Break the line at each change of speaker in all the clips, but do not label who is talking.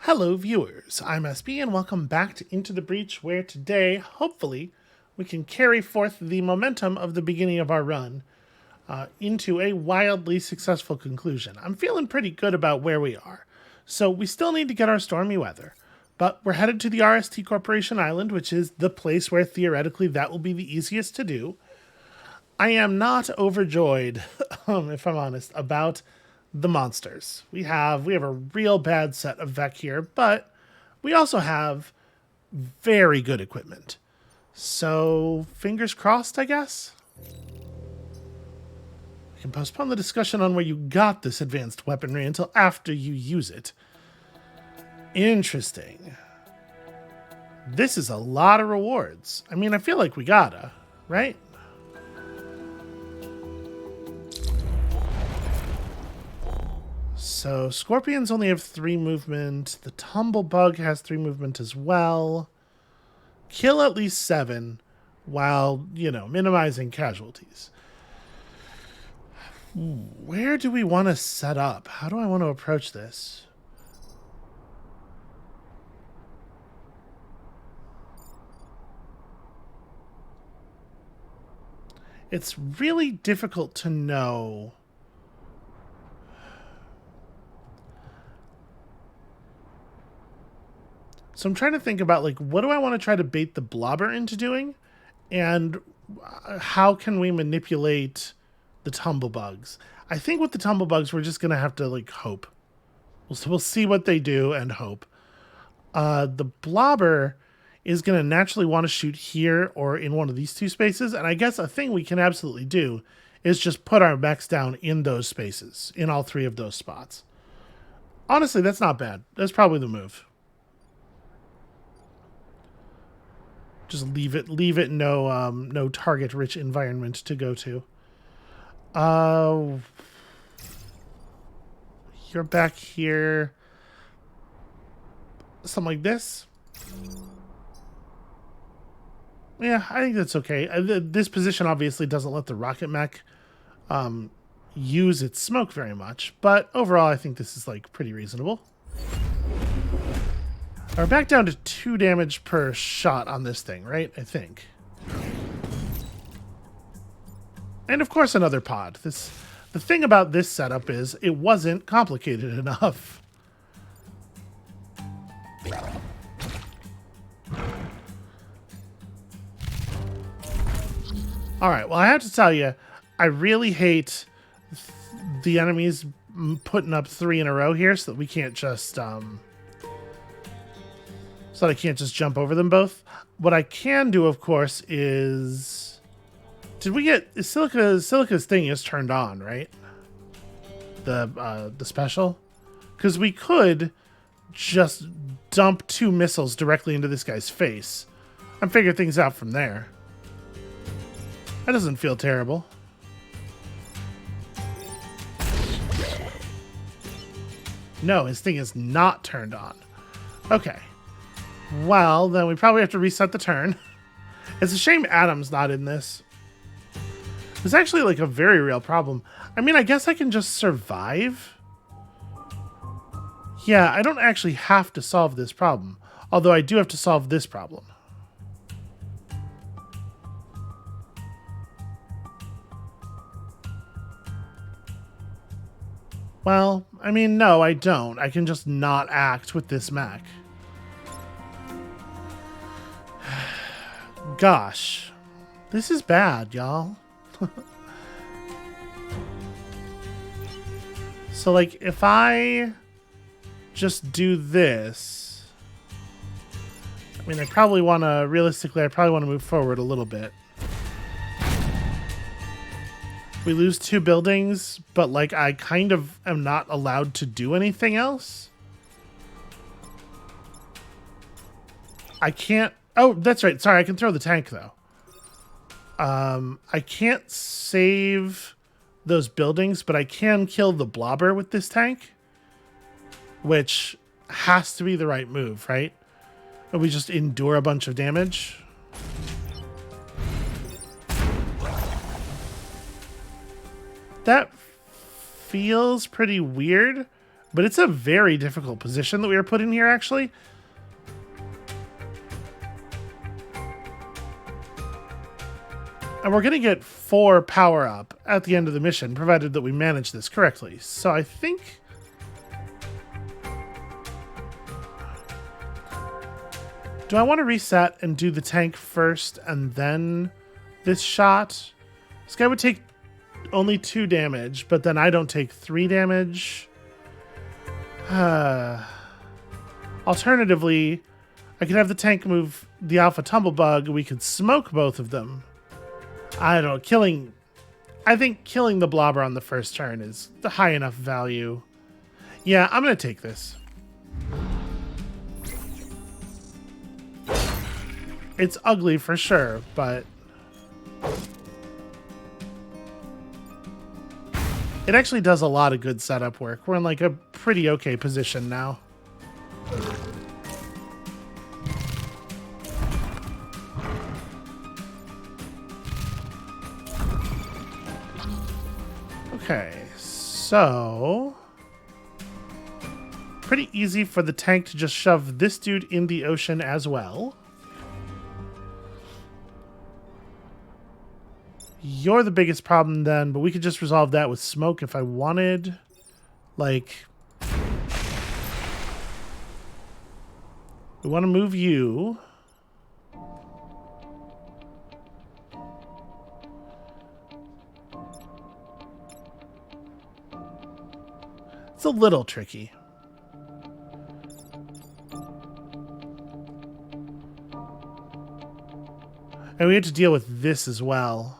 Hello viewers, I'm SB and welcome back to Into the Breach, where today, hopefully, we can carry forth the momentum of the beginning of our run into a wildly successful conclusion. I'm feeling pretty good about where we are. So we still need to get our stormy weather, but we're headed to the RST Corporation Island, which is the place where theoretically that will be the easiest to do. I am not overjoyed, if I'm honest, about the monsters. We have a real bad set of Vec here, but we also have very good equipment. So fingers crossed, I guess. We can postpone the discussion on where you got this advanced weaponry until after you use it. Interesting. This is a lot of rewards. I mean, I feel like we gotta, right? So scorpions only have 3 movement. The tumblebug has 3 movement as well. Kill at least 7 while, minimizing casualties. Where do we want to set up? How do I want to approach this? It's really difficult to know. So I'm trying to think about, what do I want to try to bait the blobber into doing? And how can we manipulate the tumblebugs? I think with the tumblebugs, we're just going to have to, hope. We'll see what they do and hope. The blobber is going to naturally want to shoot here or in one of these 2 spaces. And I guess a thing we can absolutely do is just put our mechs down in those spaces, in all 3 of those spots. Honestly, that's not bad. That's probably the move. Just leave it no target rich environment to go to. You're back here. Something like this. Yeah, I think that's okay. This position obviously doesn't let the rocket mech use its smoke very much, but overall I think this is pretty reasonable. We're back down to 2 damage per shot on this thing, right? I think. And of course another pod. The thing about this setup is it wasn't complicated enough. Alright, well I have to tell you, I really hate the enemies putting up 3 in a row here so that we can't just so I can't just jump over them both. What I can do, of course, is... Did we get... Silica's thing is turned on, right? The special? Because we could just dump 2 missiles directly into this guy's face and figure things out from there. That doesn't feel terrible. No, his thing is not turned on. Okay. Well, then we probably have to reset the turn. It's a shame Adam's not in this. It's actually a very real problem. I mean, I guess I can just survive. Yeah, I don't actually have to solve this problem. Although I do have to solve this problem. Well, I mean, no, I don't. I can just not act with this mech. Gosh, this is bad, y'all. So, if I just do this, I mean, realistically, I probably want to move forward a little bit. We lose 2 buildings, but, I kind of am not allowed to do anything else. I can't... Oh, that's right. Sorry, I can throw the tank, though. I can't save those buildings, but I can kill the blobber with this tank. Which has to be the right move, right? And we just endure a bunch of damage. That feels pretty weird, But it's a very difficult position that we were put in here, actually. And we're going to get 4 power up at the end of the mission, provided that we manage this correctly. So I think... do I want to reset and do the tank first and then this shot? This guy would take only 2 damage, but then I don't take 3 damage. Alternatively, I could have the tank move the Alpha Tumblebug. We could smoke both of them. I don't know. I think killing the Blobber on the first turn is the high enough value. Yeah, I'm going to take this. It's ugly for sure, but it actually does a lot of good setup work. We're in like a pretty okay position now. Okay, so pretty easy for the tank to just shove this dude in the ocean as well. You're the biggest problem then, but we could just resolve that with smoke if I wanted. Like, we want to move you. It's a little tricky. And we have to deal with this as well.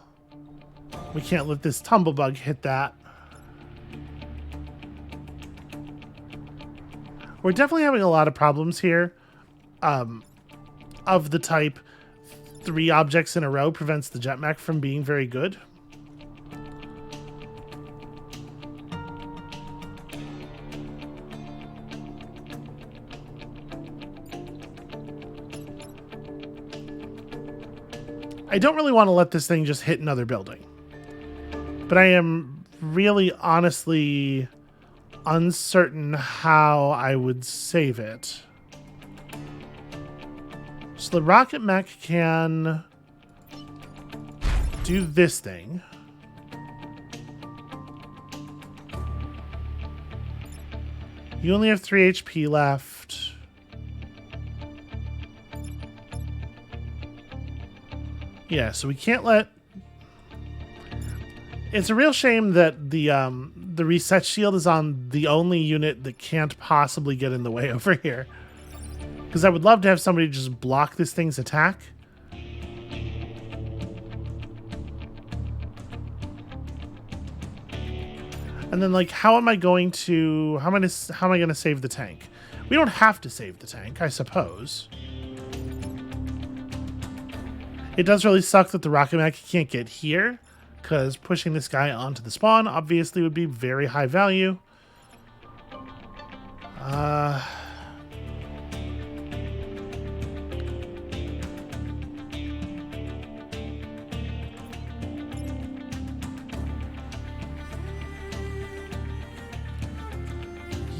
We can't let this Tumblebug hit that. We're definitely having a lot of problems here. Of the type 3 objects in a row prevents the jetpack from being very good. I don't really want to let this thing just hit another building. But I am really honestly uncertain how I would save it. So the rocket mech can do this thing. You only have 3 HP left. Yeah, so we can't let... It's a real shame that the reset shield is on the only unit that can't possibly get in the way over here. Because I would love to have somebody just block this thing's attack. And then, like, how am I going to save the tank? We don't have to save the tank, I suppose. It does really suck that the rocket mech can't get here, because pushing this guy onto the spawn obviously would be very high value.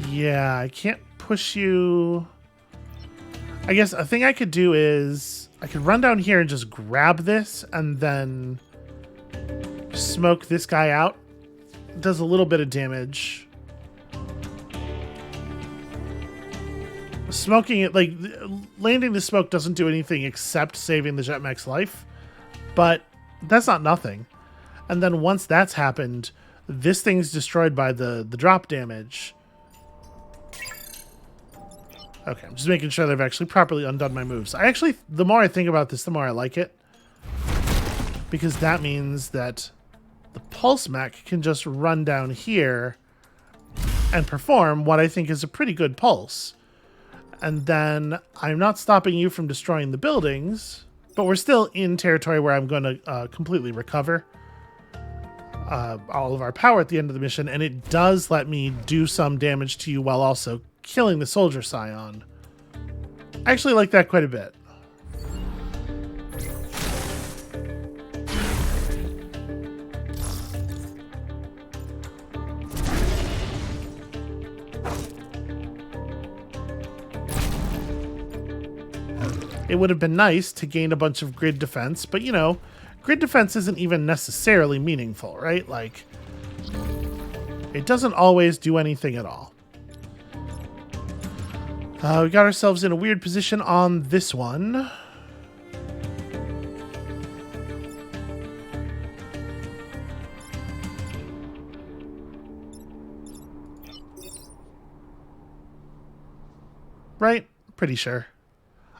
Yeah, I can't push you. I guess a thing I could do is I could run down here and just grab this and then smoke this guy out. It does a little bit of damage. Smoking it, like, landing the smoke doesn't do anything except saving the jetmech's life, but that's not nothing. And then once that's happened, this thing's destroyed by the drop damage. Okay, I'm just making sure they've actually properly undone my moves. The more I think about this, the more I like it. Because that means that the pulse mech can just run down here and perform what I think is a pretty good pulse. And then I'm not stopping you from destroying the buildings, but we're still in territory where I'm going to completely recover all of our power at the end of the mission. And it does let me do some damage to you while also killing the soldier scion. I actually like that quite a bit. It would have been nice to gain a bunch of grid defense, but you know, grid defense isn't even necessarily meaningful, right? Like, it doesn't always do anything at all. We got ourselves in a weird position on this one. Right? Pretty sure.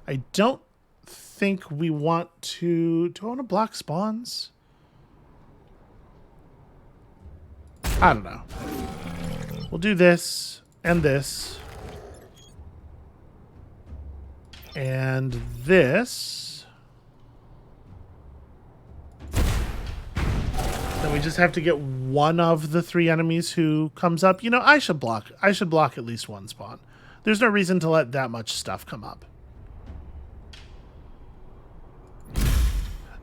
I don't think we want to... Do I want to block spawns? I don't know. We'll do this and this. And this. Then we just have to get one of the 3 enemies who comes up. You know, I should block at least one spawn. There's no reason to let that much stuff come up.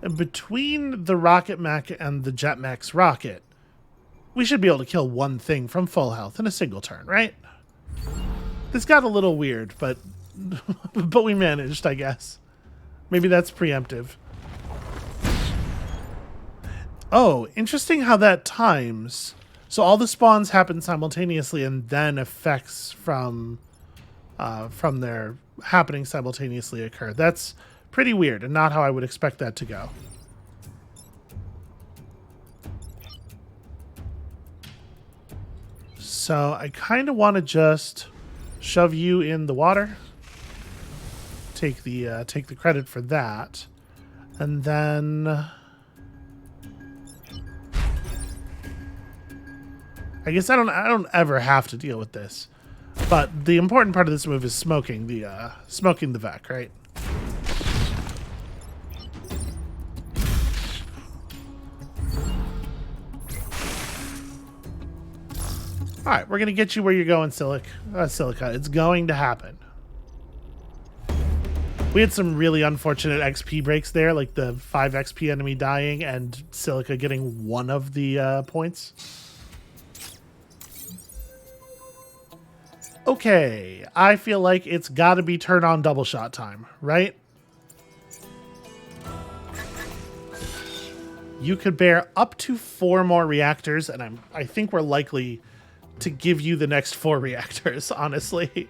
And between the rocket mech and the jet mech's rocket, we should be able to kill one thing from full health in a single turn, right? This got a little weird, but we managed, I guess. Maybe that's preemptive. Oh, interesting how that times. So all the spawns happen simultaneously, and then effects from their happening simultaneously occur. That's pretty weird, and not how I would expect that to go. So I kind of want to just shove you in the water. Take the credit for that, and then I guess I don't ever have to deal with this. But the important part of this move is smoking the Vec, right? All right, we're gonna get you where you're going, Silica. It's going to happen. We had some really unfortunate XP breaks there, like the 5 XP enemy dying and Silica getting one of the points. Okay, I feel like it's got to be turn on double shot time, right? You could bear up to 4 more reactors, and I think we're likely to give you the next 4 reactors, honestly.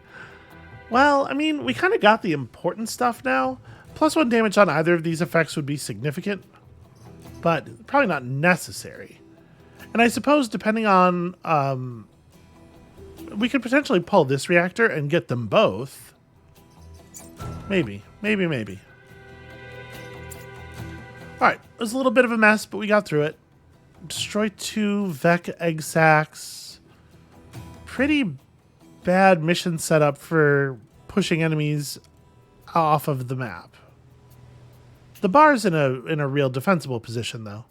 Well, I mean, we kind of got the important stuff now. +1 damage on either of these effects would be significant, but probably not necessary. And I suppose depending on... we could potentially pull this reactor and get them both. Maybe. Alright, it was a little bit of a mess, but we got through it. Destroy 2 Vec egg sacs. Pretty bad mission setup for pushing enemies off of the map. The bar's in a real defensible position, though.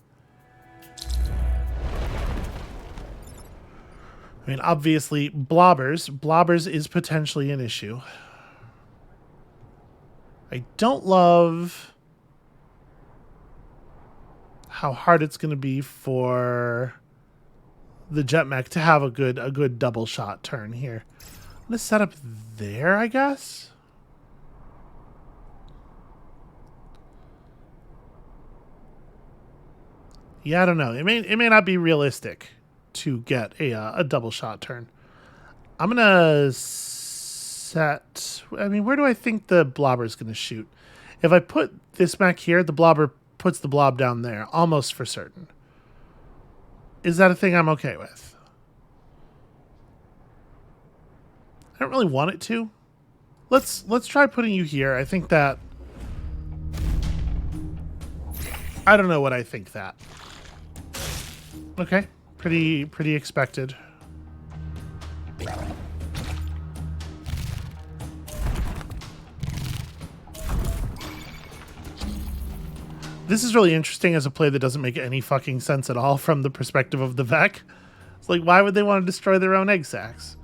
I mean, obviously, blobbers is potentially an issue. I don't love how hard it's going to be for the jet mech to have a good double shot turn here. I'm going to set up there, I guess. Yeah, I don't know. It may not be realistic to get a double shot turn. I'm gonna set... I mean, where do I think the blobber is gonna shoot? If I put this mech here, the blobber puts the blob down there, almost for certain. Is that a thing I'm okay with? I don't really want it to. Let's try putting you here. I think that... I don't know what I think that. Okay. Pretty expected. This is really interesting as a play that doesn't make any fucking sense at all from the perspective of the Vec. It's like, why would they want to destroy their own egg sacs?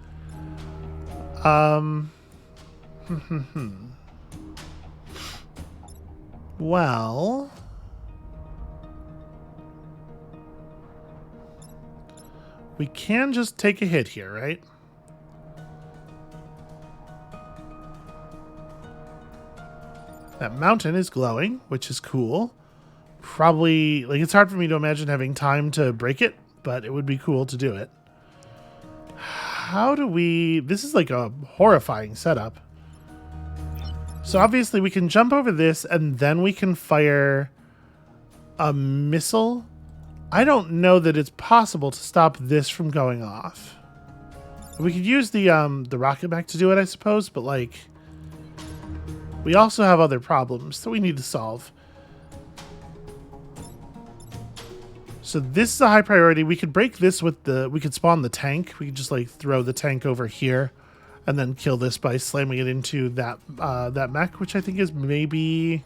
Well... we can just take a hit here, right? That mountain is glowing, which is cool. Probably, like, it's hard for me to imagine having time to break it, but it would be cool to do it. How do we... This is like a horrifying setup. So obviously we can jump over this and then we can fire a missile. I don't know that it's possible to stop this from going off. We could use the rocket mech to do it, I suppose, but like we also have other problems that we need to solve. So this is a high priority. We could break this with we could spawn the tank. We could just like throw the tank over here and then kill this by slamming it into that mech, which I think is maybe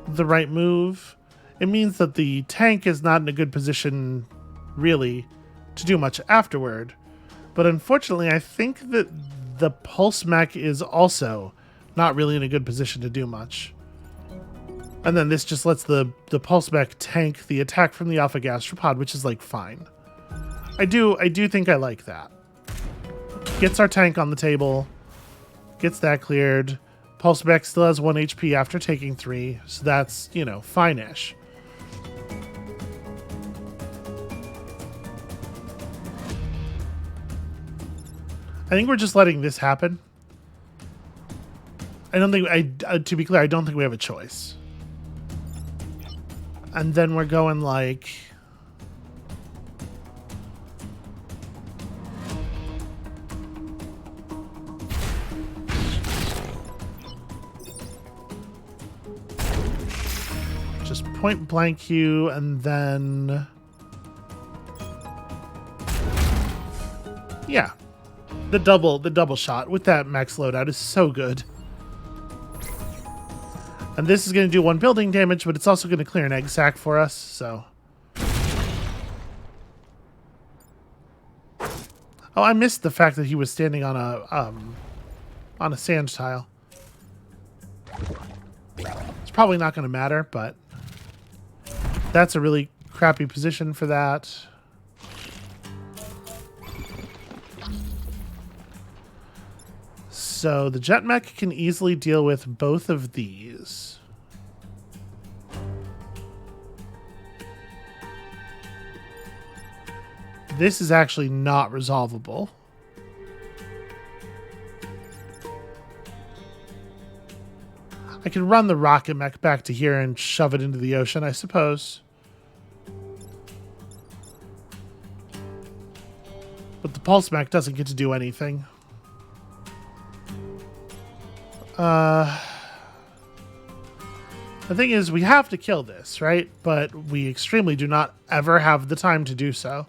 the right move. It means that the tank is not in a good position really to do much afterward. But unfortunately, I think that the pulse mech is also not really in a good position to do much. And then this just lets the pulse mech tank the attack from the alpha gastropod, which is like fine. I do think I like that. Gets our tank on the table, gets that cleared. Pulse mech still has 1 HP after taking 3, so that's, you know, fine-ish. I think we're just letting this happen. I don't think, to be clear, I don't think we have a choice. And then we're going like... just point blank you, and then... yeah. The double shot with that max loadout is so good. And this is going to do 1 building damage, but it's also going to clear an egg sac for us, so... Oh, I missed the fact that he was standing on a sand tile. It's probably not going to matter, but... that's a really crappy position for that. So the jet mech can easily deal with both of these. This is actually not resolvable. I can run the rocket mech back to here and shove it into the ocean, I suppose. But the pulse mech doesn't get to do anything. The thing is, we have to kill this, right? But we extremely do not ever have the time to do so.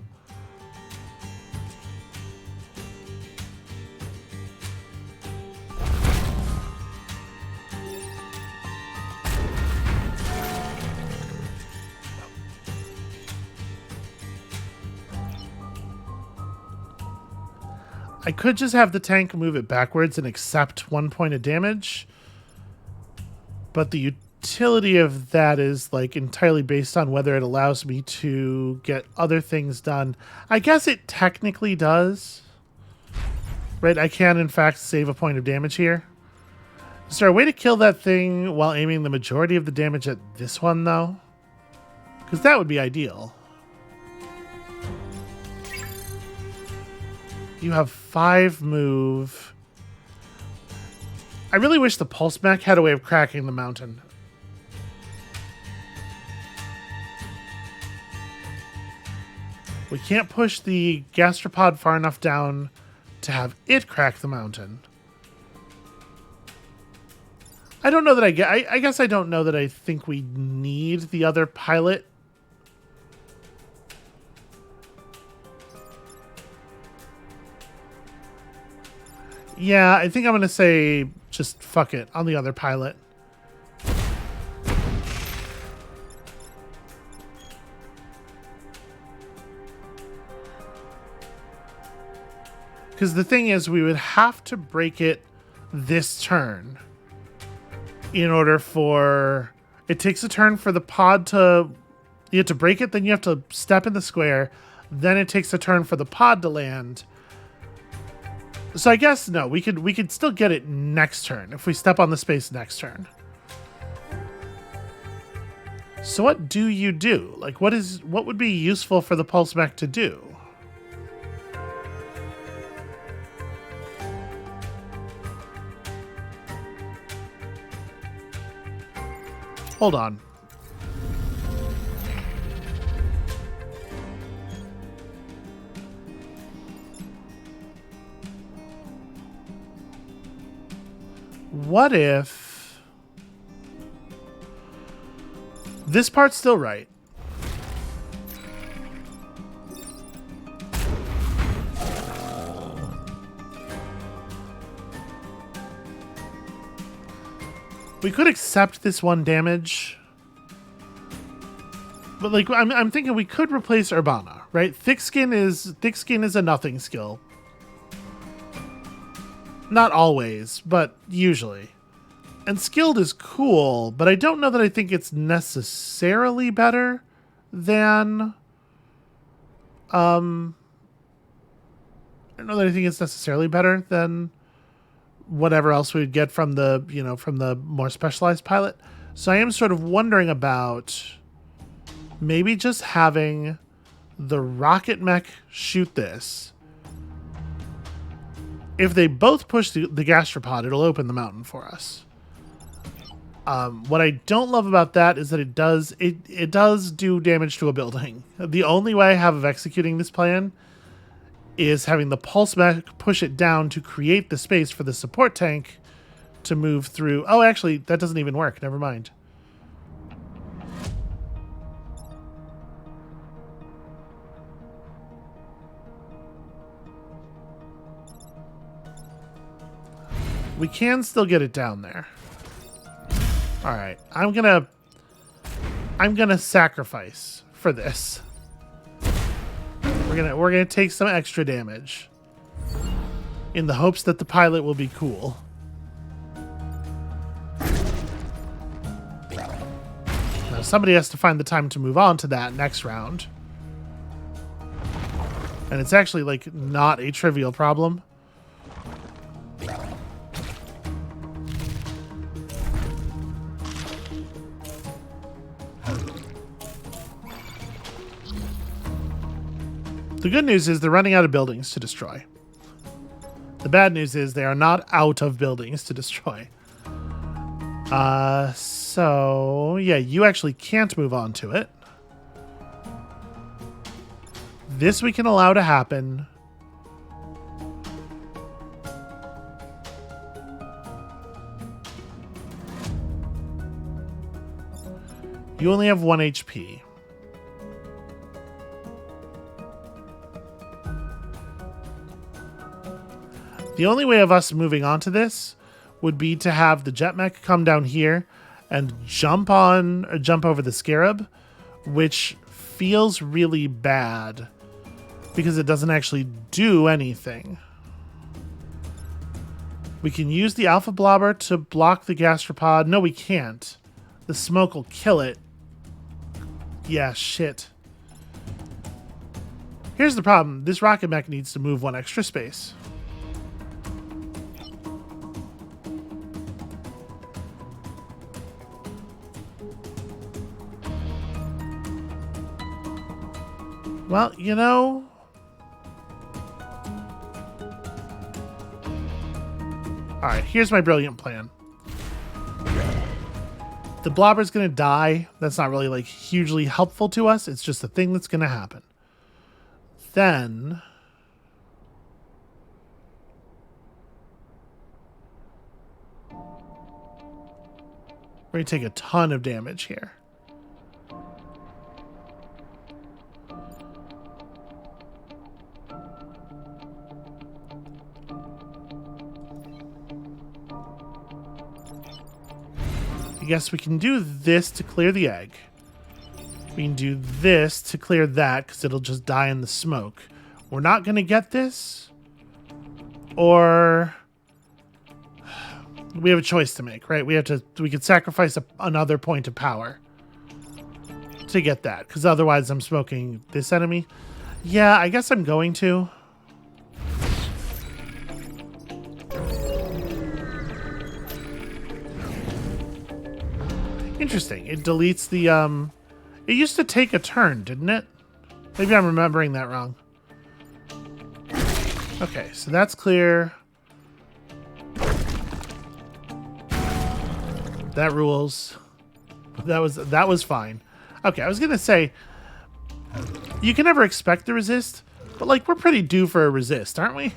I could just have the tank move it backwards and accept 1 point of damage. But the utility of that is like entirely based on whether it allows me to get other things done. I guess it technically does. Right, I can in fact save a point of damage here. Is there a way to kill that thing while aiming the majority of the damage at this one though? Because that would be ideal. You have 5 move. I really wish the pulse mech had a way of cracking the mountain. We can't push the gastropod far enough down to have it crack the mountain. I don't know that I guess I don't know that I think we need the other pilot. Yeah, I think I'm going to say just fuck it on the other pilot. Because the thing is, we would have to break it this turn in order for... It takes a turn for the pod to... You have to break it, then you have to step in the square. Then it takes a turn for the pod to land. So I guess no, we could still get it next turn if we step on the space next turn. So what do you do? Like what would be useful for the pulse mech to do? Hold on. What if this part's still right? We could accept this 1 damage. But like I'm thinking we could replace Urbana, right? Thick skin is a nothing skill. Not always, but usually. And skilled is cool, but I don't know that I think it's necessarily better than I don't know that I think it's necessarily better than whatever else we'd get from the, you know, from the more specialized pilot. So I am sort of wondering about maybe just having the rocket mech shoot this. If they both push the gastropod, it'll open the mountain for us. What I don't love about that is that it does do damage to a building. The only way I have of executing this plan is having the pulse mech push it down to create the space for the support tank to move through. Oh, actually, that doesn't even work. Never mind. We can still get it down there. All right, I'm gonna sacrifice for this. We're gonna take some extra damage in the hopes that the pilot will be cool. Now somebody has to find the time to move on to that next round, and it's actually like not a trivial problem. The good news is they're running out of buildings to destroy. The bad news is they are not out of buildings to destroy. So yeah, you actually can't move on to it. This we can allow to happen. You only have 1 HP. The only way of us moving on to this would be to have the jet mech come down here and jump over the scarab, which feels really bad because it doesn't actually do anything. We can use the alpha blobber to block the gastropod. No, we can't. The smoke will kill it. Yeah, shit. Here's the problem. This rocket mech needs to move 1 extra space. Well, you know, all right, here's my brilliant plan. The blobber's going to die. That's not really like hugely helpful to us. It's just a thing that's going to happen. Then we're going to take a ton of damage here. I guess we can do this to clear the egg. We can do this to clear that because it'll just die in the smoke. We're not going to get this. Or we have a choice to make, right? We could sacrifice another point of power to get that because otherwise I'm smoking this enemy. Yeah, I guess I'm going to. Interesting. It deletes the, it used to take a turn, didn't it? Maybe I'm remembering that wrong. Okay, so that's clear. That rules. That was fine. Okay, I was gonna say, you can never expect the resist, but like we're pretty due for a resist, aren't we?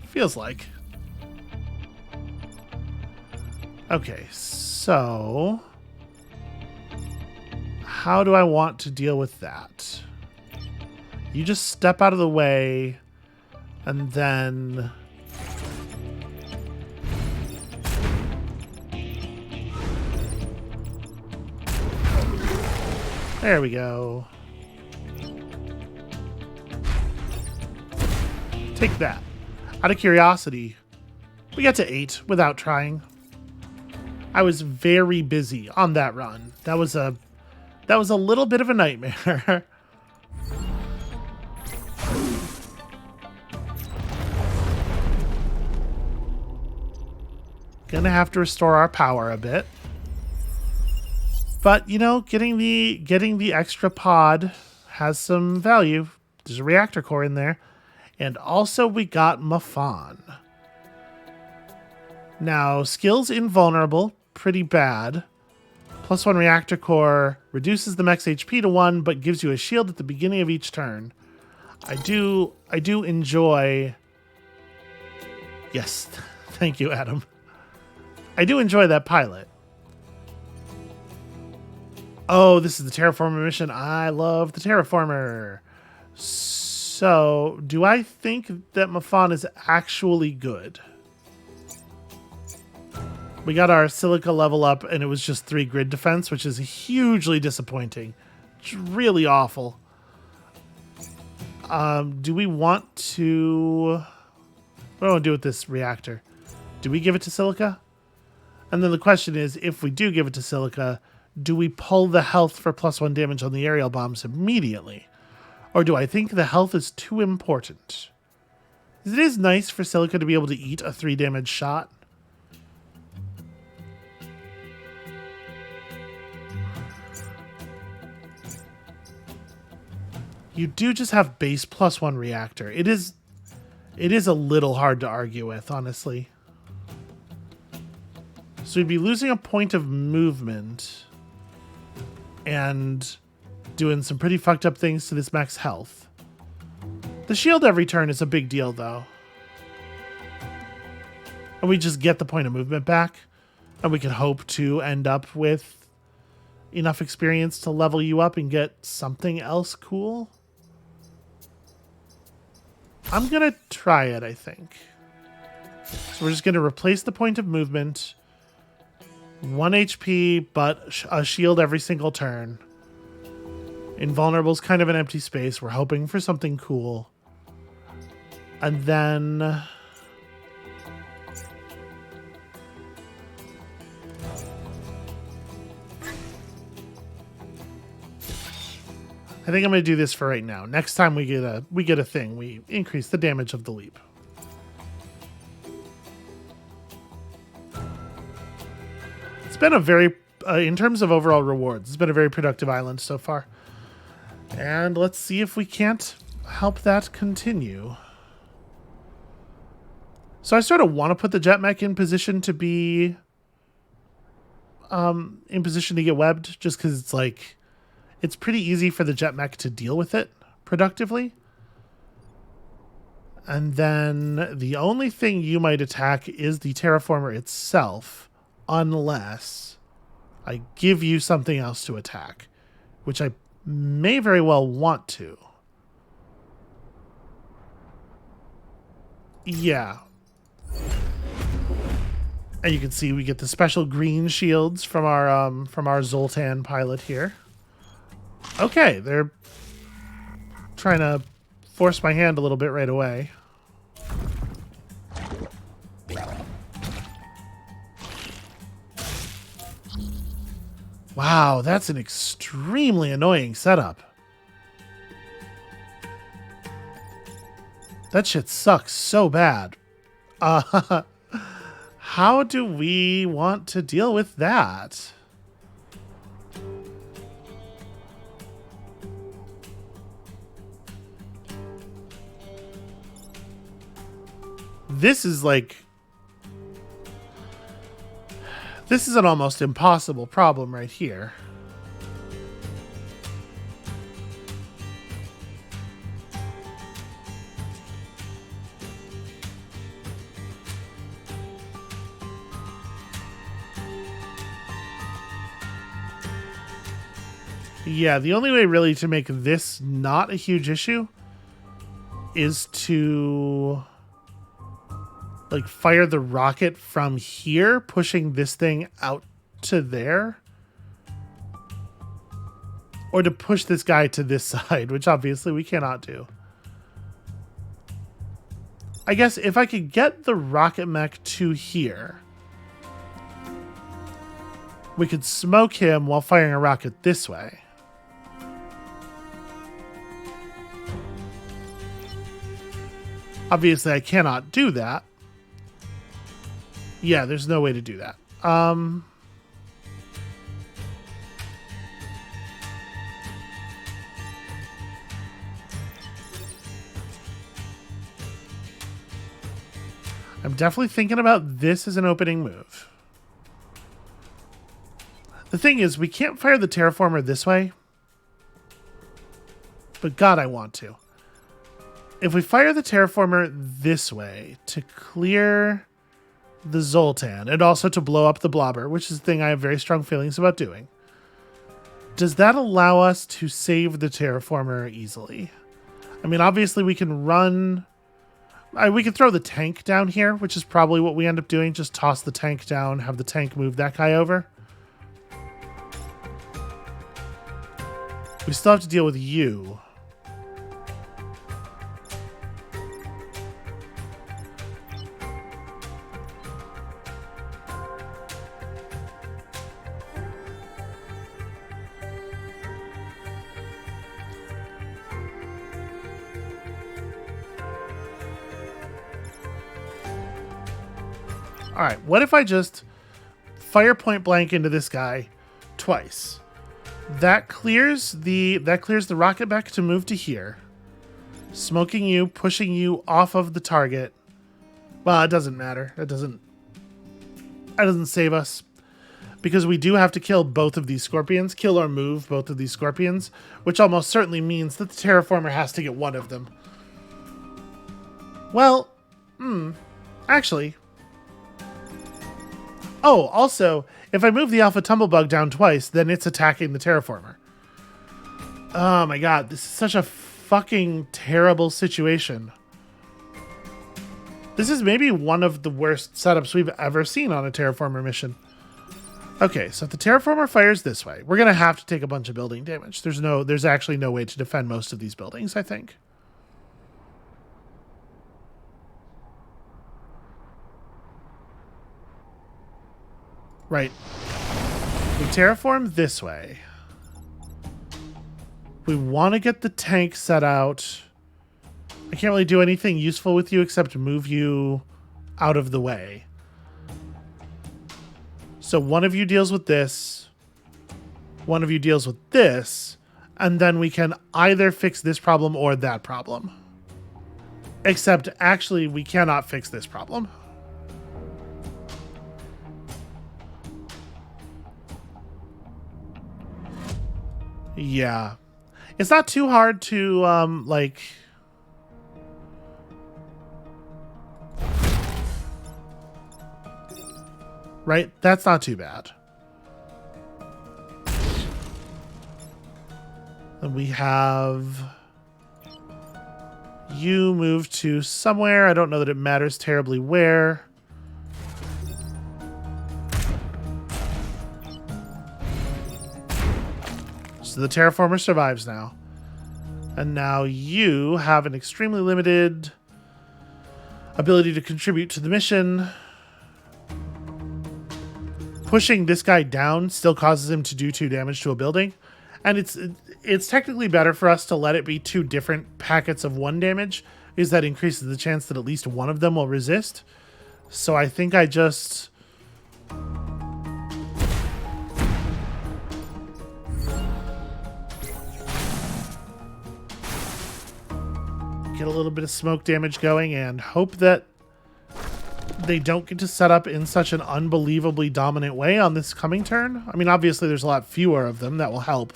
Feels like. Okay, so how do I want to deal with that? You just step out of the way, and then there we go. Take that. Out of curiosity, we got to 8 without trying. I was very busy on that run. That was a little bit of a nightmare. Gonna have to restore our power a bit. But, you know, getting the extra pod has some value. There's a reactor core in there. And also we got Mafan. Now, skills invulnerable, pretty bad. +1 reactor core reduces the mech's HP to 1, but gives you a shield at the beginning of each turn. I do enjoy... Yes, thank you, Adam. I do enjoy that pilot. Oh, this is the Terraformer mission. I love the Terraformer. So, do I think that Mafan is actually good? We got our Silica level up, and it was just 3 grid defense, which is hugely disappointing. It's really awful. Do we want to... What do I want to do with this reactor? Do we give it to Silica? And then the question is, if we do give it to Silica, do we pull the health for +1 damage on the aerial bombs immediately? Or do I think the health is too important? It is nice for Silica to be able to eat a 3 damage shot. You do just have base +1 reactor. It is a little hard to argue with, honestly. So we'd be losing a point of movement and doing some pretty fucked up things to this mech's health. The shield every turn is a big deal, though. And we just get the point of movement back, and we can hope to end up with enough experience to level you up and get something else cool. I'm gonna try it, I think. So we're just gonna replace the point of movement. 1 HP, but a shield every single turn. Invulnerable's kind of an empty space. We're hoping for something cool. And then... I think I'm going to do this for right now. Next time we get a thing, we increase the damage of the leap. It's been a very, in terms of overall rewards, it's been a very productive island so far. And let's see if we can't help that continue. So I sort of want to put the jet mech in position to be, in position to get webbed, just because it's like, it's pretty easy for the jet mech to deal with it productively. And then the only thing you might attack is the terraformer itself, unless I give you something else to attack, which I may very well want to. Yeah. And you can see we get the special green shields from our Zoltan pilot here. Okay, they're trying to force my hand a little bit right away. Wow, that's an extremely annoying setup. That shit sucks so bad. How do we want to deal with that? This is like... This is an almost impossible problem right here. Yeah, the only way really to make this not a huge issue is to like fire the rocket from here, pushing this thing out to there. Or to push this guy to this side, which obviously we cannot do. I guess if I could get the rocket mech to here, we could smoke him while firing a rocket this way. Obviously, I cannot do that. Yeah, there's no way to do that. I'm definitely thinking about this as an opening move. The thing is, we can't fire the terraformer this way. But God, I want to. If we fire the terraformer this way to clear the Zoltan and also to blow up the blobber, which is the thing I have very strong feelings about doing, does that allow us to save the terraformer easily? I mean, obviously we can run... we can throw the tank down here, which is probably what we end up doing. Just toss the tank down, have the tank move that guy over. We still have to deal with you. All right, what if I just fire point blank into this guy twice? That clears the rocket back to move to here. Smoking you, pushing you off of the target. Well, it doesn't matter. That doesn't save us. Because we do have to kill both of these scorpions. Kill or move both of these scorpions. Which almost certainly means that the terraformer has to get one of them. Well, actually... Oh, also, if I move the Alpha Tumblebug down twice, then it's attacking the terraformer. Oh my god, this is such a fucking terrible situation. This is maybe one of the worst setups we've ever seen on a terraformer mission. Okay, so if the terraformer fires this way, we're going to have to take a bunch of building damage. There's actually no way to defend most of these buildings, I think. Right. We terraform this way. We want to get the tank set out. I can't really do anything useful with you except move you out of the way. So one of you deals with this. One of you deals with this. And then we can either fix this problem or that problem. Except actually we cannot fix this problem. Yeah. It's not too hard to, like... Right? That's not too bad. And we have... You move to somewhere. I don't know that it matters terribly where. So the terraformer survives now. And now you have an extremely limited ability to contribute to the mission. Pushing this guy down still causes him to do 2 damage to a building. And it's technically better for us to let it be 2 different packets of 1 damage, because that increases the chance that at least one of them will resist. So I think I just... get a little bit of smoke damage going and hope that they don't get to set up in such an unbelievably dominant way on this coming turn. I mean, obviously there's a lot fewer of them. That will help.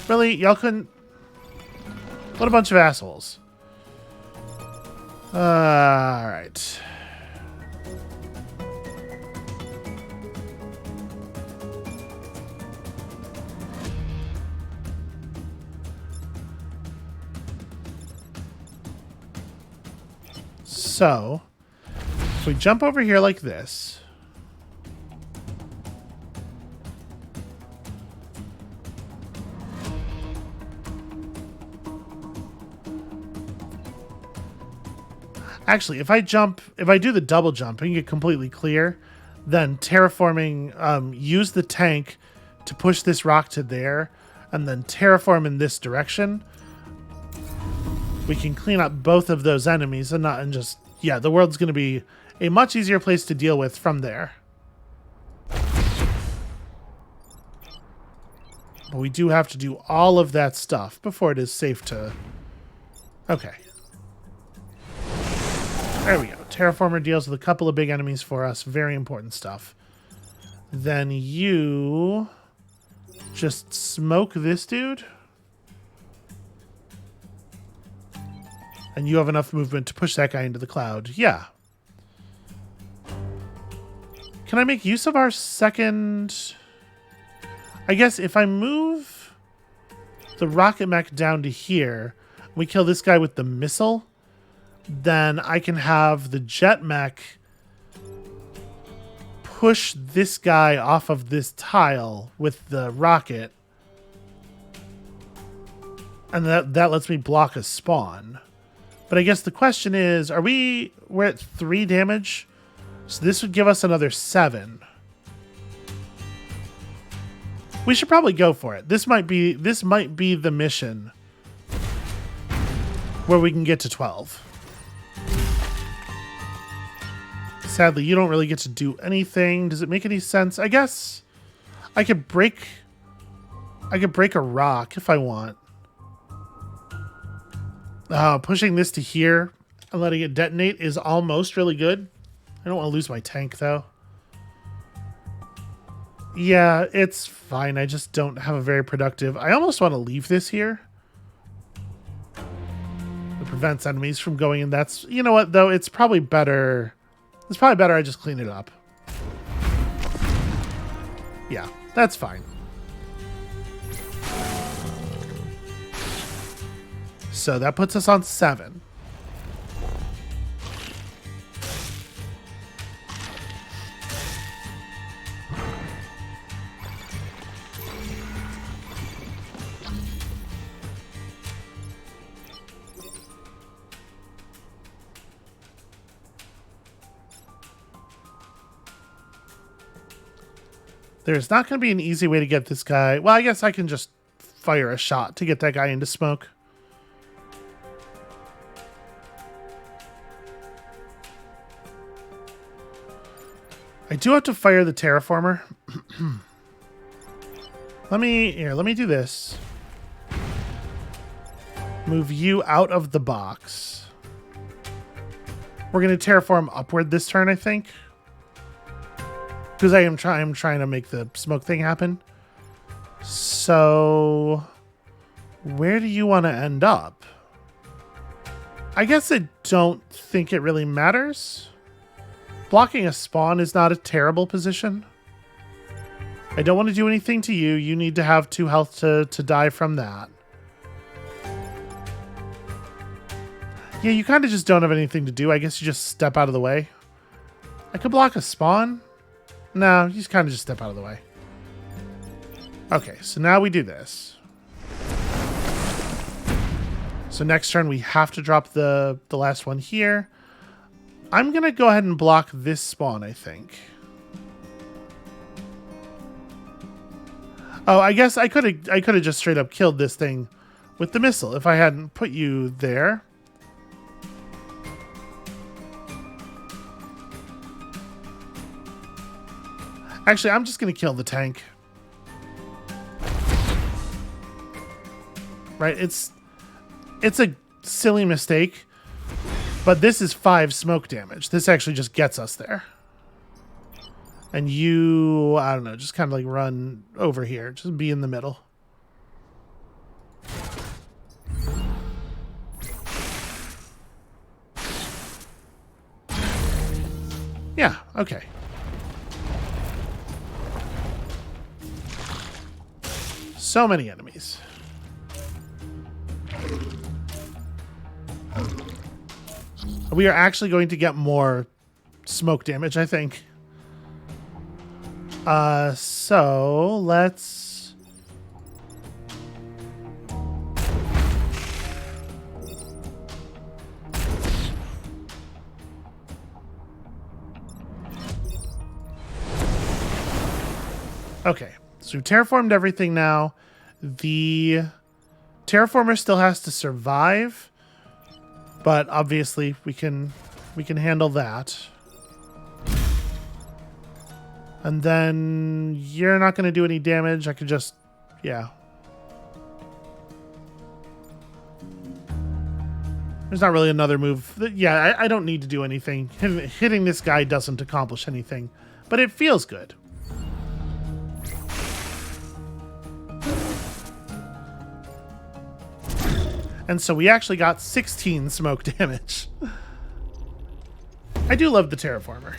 Really? Y'all couldn't... What a bunch of assholes. Alright. So, if we jump over here like this... Actually, if I do the double jump and get completely clear, then terraforming, use the tank to push this rock to there, and then terraform in this direction. We can clean up both of those enemies and just, yeah, the world's going to be a much easier place to deal with from there. But we do have to do all of that stuff before it is safe to... Okay. There we go. Terraformer deals with a couple of big enemies for us. Very important stuff. Then you just smoke this dude. And you have enough movement to push that guy into the cloud. Yeah. Can I make use of our second... I guess if I move the rocket mech down to here, we kill this guy with the missile... Then I can have the jet mech push this guy off of this tile with the rocket. And that lets me block a spawn. But I guess the question is, we're at 3 damage? So this would give us another 7. We should probably go for it. This might be the mission where we can get to 12. Sadly, you don't really get to do anything. Does it make any sense? I guess I could break a rock if I want. Pushing this to here and letting it detonate is almost really good. I don't want to lose my tank, though. Yeah, it's fine. I just don't have a very productive... I almost want to leave this here. It prevents enemies from going in. That's... You know what, though? It's probably better... It's probably better I just clean it up. Yeah, that's fine. So that puts us on 7. There's not going to be an easy way to get this guy. Well, I guess I can just fire a shot to get that guy into smoke. I do have to fire the terraformer. Let me do this. Move you out of the box. We're going to terraform upward this turn, I think. Because I'm trying to make the smoke thing happen. So, where do you want to end up? I guess I don't think it really matters. Blocking a spawn is not a terrible position. I don't want to do anything to you. You need to have 2 health to die from that. Yeah, you kind of just don't have anything to do. I guess you just step out of the way. I could block a spawn. No, you just kind of just step out of the way. Okay, so now we do this. So next turn we have to drop the last one here. I'm going to go ahead and block this spawn, I think. Oh, I guess I could have just straight up killed this thing with the missile if I hadn't put you there. Actually, I'm just going to kill the tank. right? It's a silly mistake, but this is 5 smoke damage. This actually just gets us there. And you, I don't know, just kind of like run over here. Just be in the middle. Yeah, okay. So many enemies. We are actually going to get more smoke damage, I think. So let's... Okay, so we've terraformed everything now. The terraformer still has to survive, but obviously we can handle that. And then you're not going to do any damage. I could just, yeah. There's not really another move. Yeah, I don't need to do anything. Hitting this guy doesn't accomplish anything, but it feels good. And so we actually got 16 smoke damage. I do love the terraformer.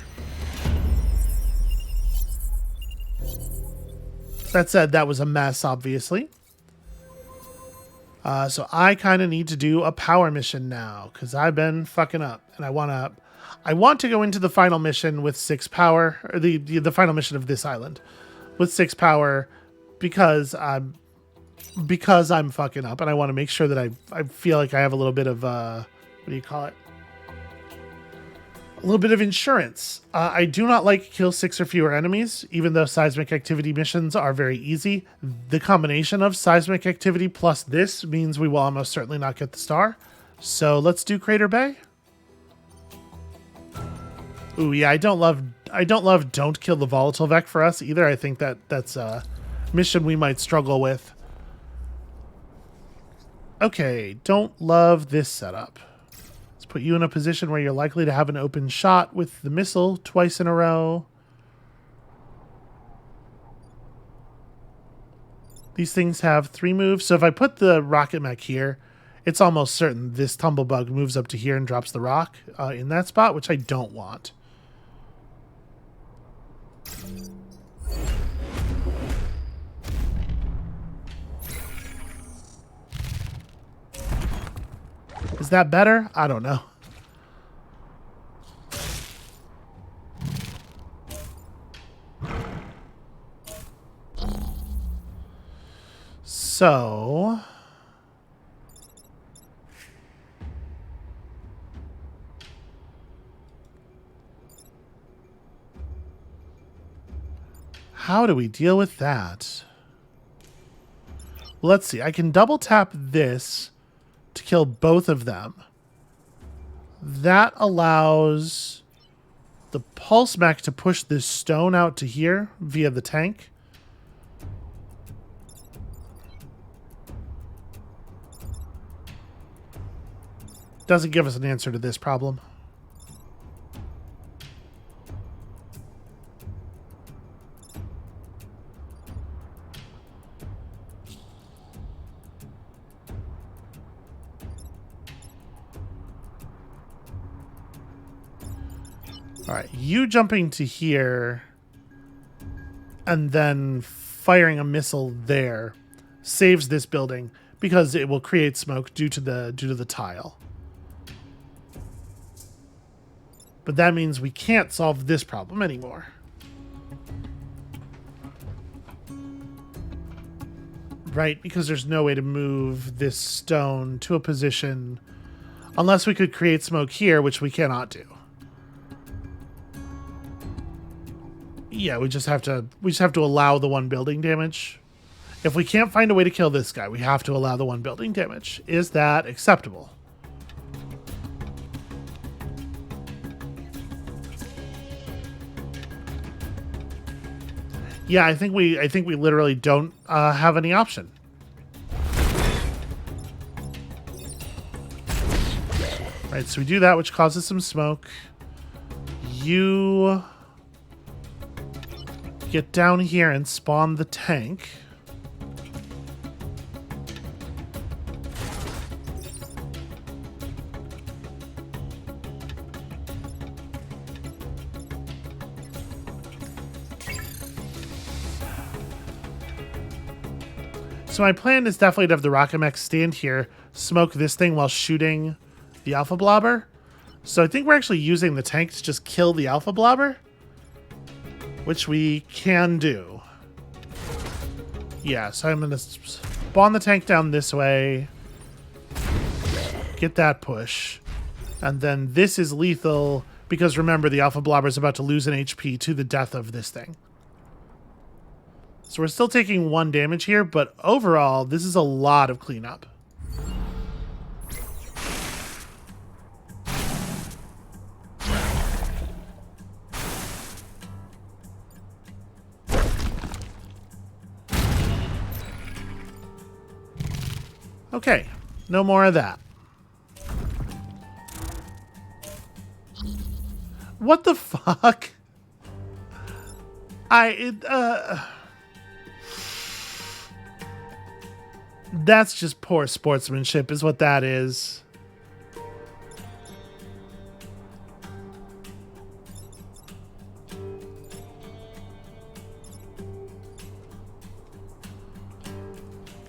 That said, that was a mess, obviously. So I kind of need to do a power mission now because I've been fucking up, and I want to go into the final mission with 6 power, or the final mission of this island with 6 power because I'm fucking up, and I want to make sure that I feel like I have a little bit of what do you call it? A little bit of insurance. I do not like kill 6 or fewer enemies, even though seismic activity missions are very easy. The combination of seismic activity plus this means we will almost certainly not get the star. So let's do Crater Bay. Ooh, yeah, I don't love don't kill the volatile Vec for us either. I think that's a mission we might struggle with. Okay, don't love this setup. Put you in a position where you're likely to have an open shot with the missile twice in a row. These things have 3 moves. So if I put the rocket mech here, it's almost certain this tumblebug moves up to here and drops the rock in that spot, which I don't want. Is that better? I don't know. So... how do we deal with that? Well, let's see. I can double tap this to kill both of them. That allows the pulse mech to push this stone out to here via the tank. Doesn't give us an answer to this problem. All right, you jumping to here and then firing a missile there saves this building because it will create smoke due to the tile. But that means we can't solve this problem anymore. Right, because there's no way to move this stone to a position unless we could create smoke here, which we cannot do. Yeah, we just have to allow the 1 building damage. If we can't find a way to kill this guy, we have to allow the 1 building damage. Is that acceptable? Yeah, I think we literally don't have any option. Right, so we do that, which causes some smoke. You get down here and spawn the tank. So my plan is definitely to have the rocket mech stand here, smoke this thing while shooting the alpha blobber. So I think we're actually using the tank to just kill the alpha blobber, which we can do. Yeah, so I'm going to spawn the tank down this way, get that push, and then this is lethal because remember the alpha blobber is about to lose an HP to the death of this thing. So we're still taking 1 damage here, but overall, this is a lot of cleanup. Okay, no more of that. What the fuck? That's just poor sportsmanship is what that is.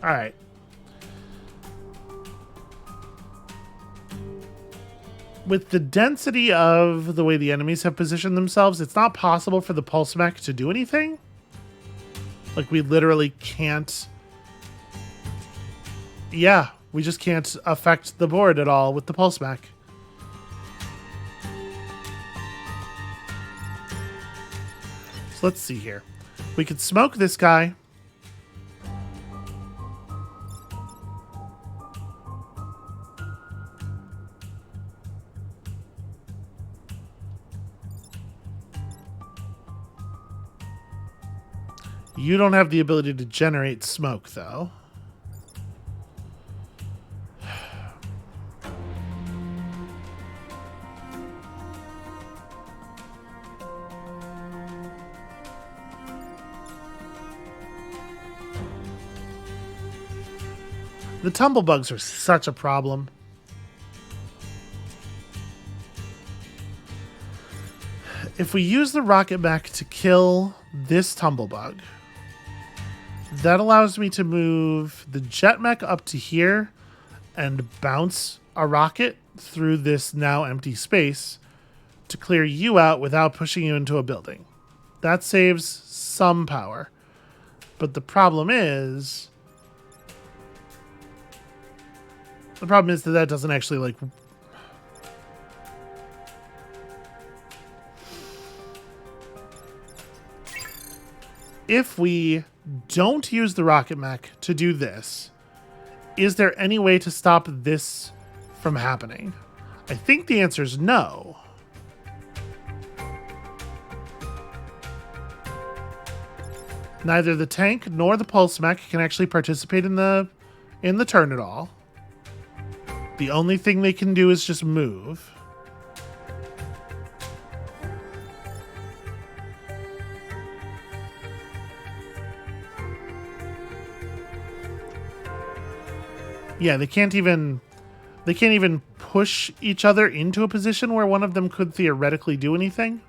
All right. With the density of the way the enemies have positioned themselves, it's not possible for the pulse mech to do anything. Like, we literally can't... Yeah, we just can't affect the board at all with the pulse mech. So let's see here. We could smoke this guy. You don't have the ability to generate smoke, though. The tumblebugs are such a problem. If we use the rocket mech to kill this tumblebug, that allows me to move the jet mech up to here and bounce a rocket through this now empty space to clear you out without pushing you into a building. That saves some power. But the problem is that that doesn't actually, like... If we don't use the rocket mech to do this, is there any way to stop this from happening? I think the answer is no. Neither the tank nor the pulse mech can actually participate in the turn at all. The only thing they can do is just move. Yeah, they can't even push each other into a position where one of them could theoretically do anything.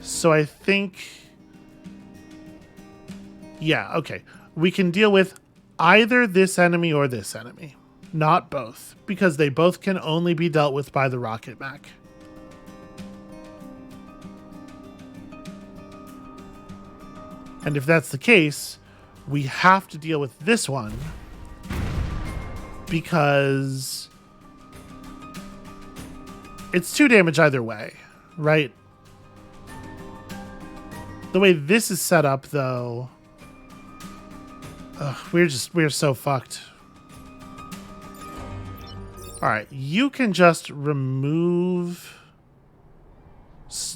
So I think... Yeah, okay. We can deal with either this enemy or this enemy. Not both. Because they both can only be dealt with by the rocket mech. And if that's the case, we have to deal with this one. Because it's 2 damage either way, right? The way this is set up, though... we're so fucked. Alright, you can just remove...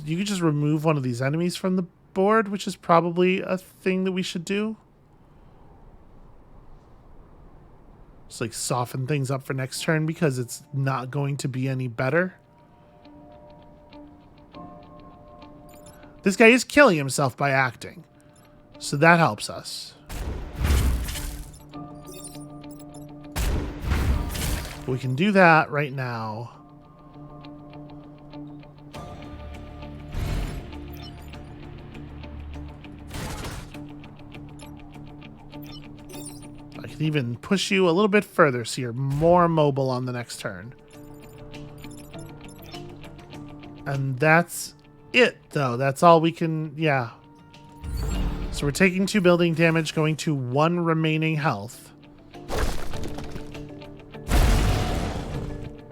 You can just remove one of these enemies from the board, which is probably a thing that we should do. Just like soften things up for next turn because it's not going to be any better. This guy is killing himself by acting, so that helps us. We can do that right now. I can even push you a little bit further so you're more mobile on the next turn. And that's it, though. That's all we can... Yeah. So we're taking 2 building damage, going to 1 remaining health.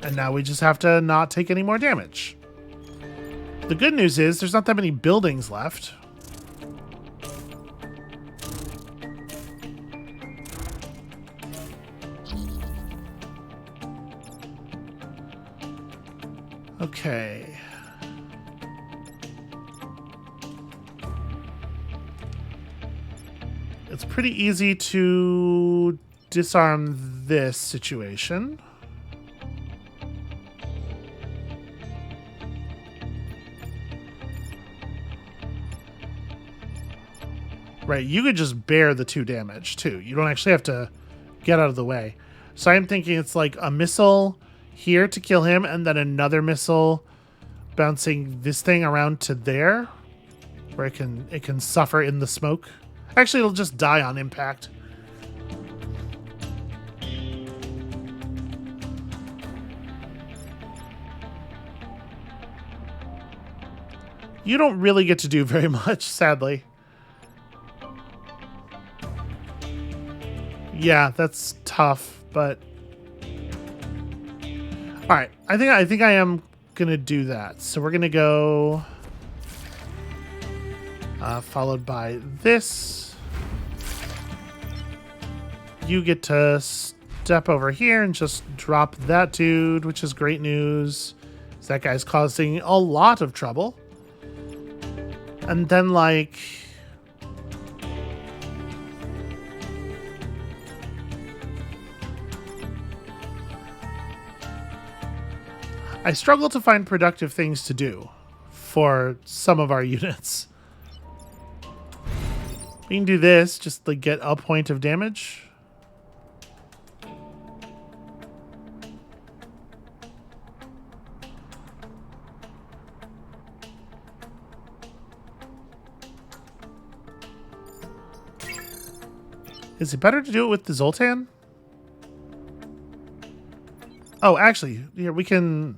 And now we just have to not take any more damage. The good news is there's not that many buildings left. Okay. It's pretty easy to disarm this situation. Right, you could just bear the 2 damage, too. You don't actually have to get out of the way. So I'm thinking it's like a missile here to kill him, and then another missile bouncing this thing around to there, where it can suffer in the smoke. Actually, it'll just die on impact. You don't really get to do very much, sadly. Yeah, that's tough, but all right. I think I am gonna do that. So we're gonna go followed by this. You get to step over here and just drop that dude, which is great news. That guy's causing a lot of trouble. And then like. I struggle to find productive things to do for some of our units. We can do this, just like get a point of damage. Is it better to do it with the Zoltan? Oh, actually, here we can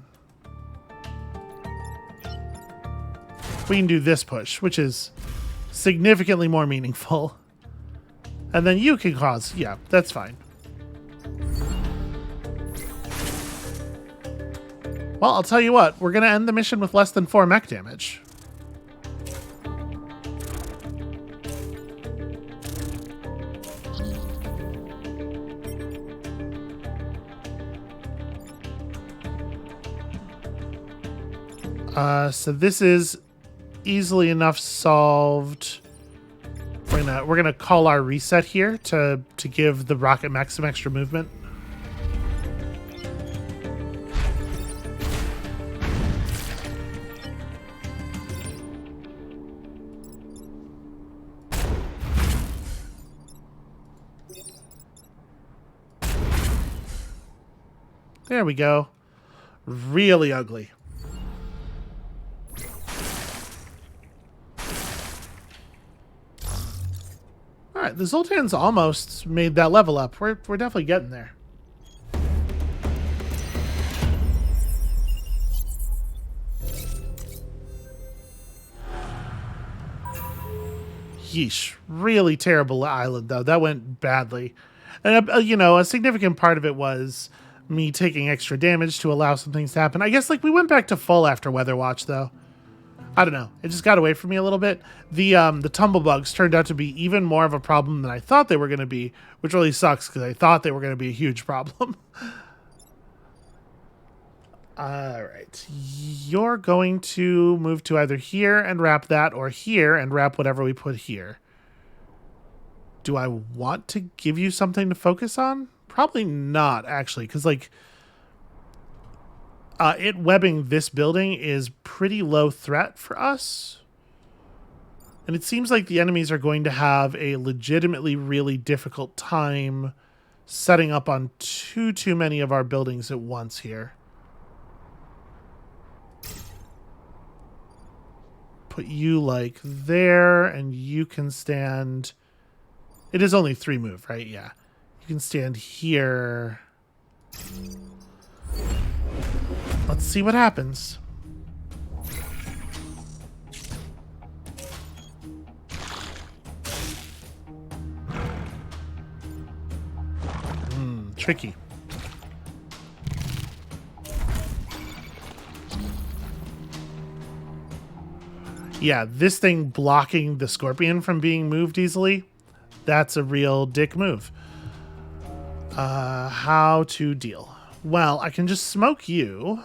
do this push, which is significantly more meaningful. And then you can cause, yeah, that's fine. Well, I'll tell you what, we're going to end the mission with less than 4 mech damage. So this is easily enough solved. We're gonna call our reset here to give the rocket mech some extra movement. There we go. Really ugly. All right, the Zoltan's almost made that level up. We're definitely getting there. Yeesh. Really terrible island, though. That went badly. And, you know, a significant part of it was me taking extra damage to allow some things to happen. I guess, like, we went back to full after Weather Watch, though. I don't know. It just got away from me a little bit. The tumblebugs turned out to be even more of a problem than I thought they were going to be, which really sucks because I thought they were going to be a huge problem. All right. You're going to move to either here and wrap that or here and wrap whatever we put here. Do I want to give you something to focus on? Probably not, actually, because, like, it webbing this building is pretty low threat for us. And it seems like the enemies are going to have a legitimately really difficult time setting up on too many of our buildings at once here. Put you, like, there, and you can stand... It is only 3 move, right? Yeah. You can stand here. Let's see what happens. Tricky. Yeah, this thing blocking the scorpion from being moved easily, that's a real dick move. How to deal? Well, I can just smoke you,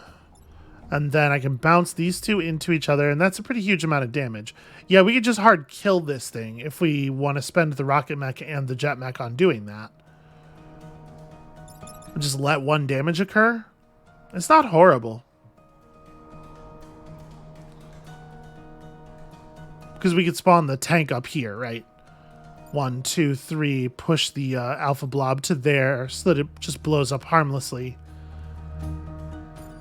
and then I can bounce these two into each other, and that's a pretty huge amount of damage. Yeah, we could just hard kill this thing if we want to spend the rocket mech and the jet mech on doing that. Just let 1 damage occur. It's not horrible. Because we could spawn the tank up here, right? 1, 2, 3, push the alpha blob to there so that it just blows up harmlessly.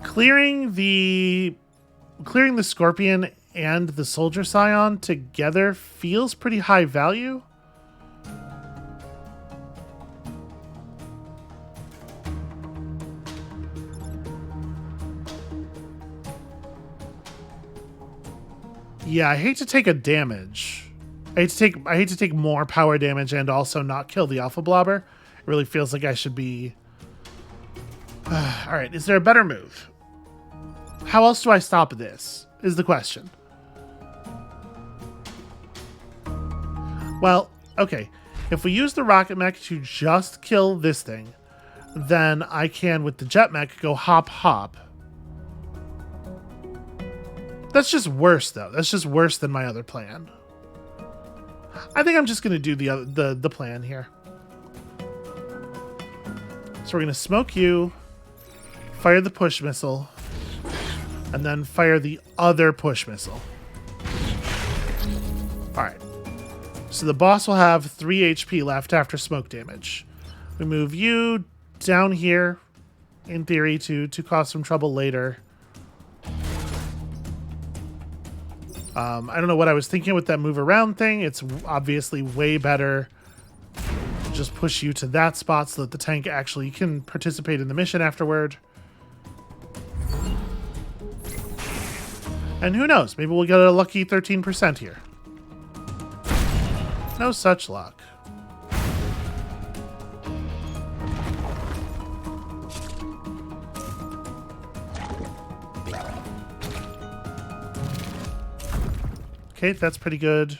Clearing the scorpion and the soldier scion together feels pretty high value. Yeah, I hate to take a damage. I hate to take more power damage and also not kill the alpha blobber. It really feels like I should be... Alright, is there a better move? How else do I stop this? Is the question. Well, okay. If we use the rocket mech to just kill this thing, then I can, with the jet mech, go hop hop. That's just worse, though. That's just worse than my other plan. I think I'm just going to do the plan here. So we're going to smoke you, fire the push missile, and then fire the other push missile. Alright. So the boss will have 3 HP left after smoke damage. We move you down here, in theory, to cause some trouble later. I don't know what I was thinking with that move around thing. It's obviously way better to just push you to that spot so that the tank actually can participate in the mission afterward. And who knows? Maybe we'll get a lucky 13% here. No such luck. Okay, that's pretty good.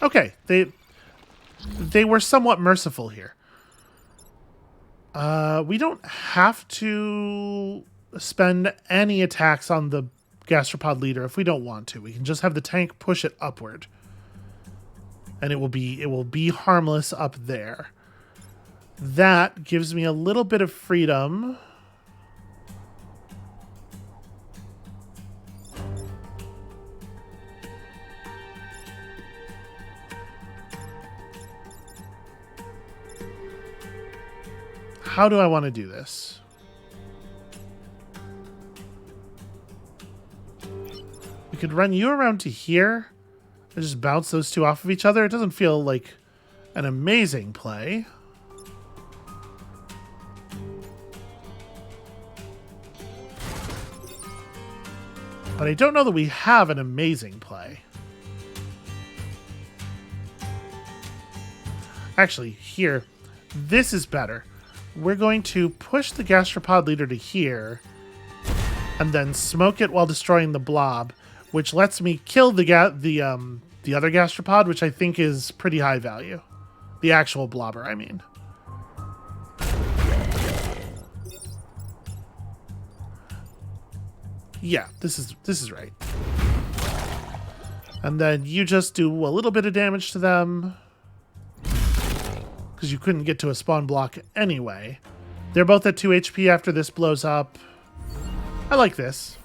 Okay, they were somewhat merciful here. We don't have to spend any attacks on the gastropod leader if we don't want to. We can just have the tank push it upward. And it will be harmless up there. That gives me a little bit of freedom. How do I want to do this? We could run you around to here and just bounce those two off of each other. It doesn't feel like an amazing play. But I don't know that we have an amazing play. Actually, here, this is better. We're going to push the gastropod leader to here and then smoke it while destroying the blob, which lets me kill the other gastropod, which I think is pretty high value. The actual blobber, I mean. Yeah, this is right. And then you just do a little bit of damage to them. Because because you couldn't get to a spawn block anyway. They're both at 2 HP after this blows up. I like this.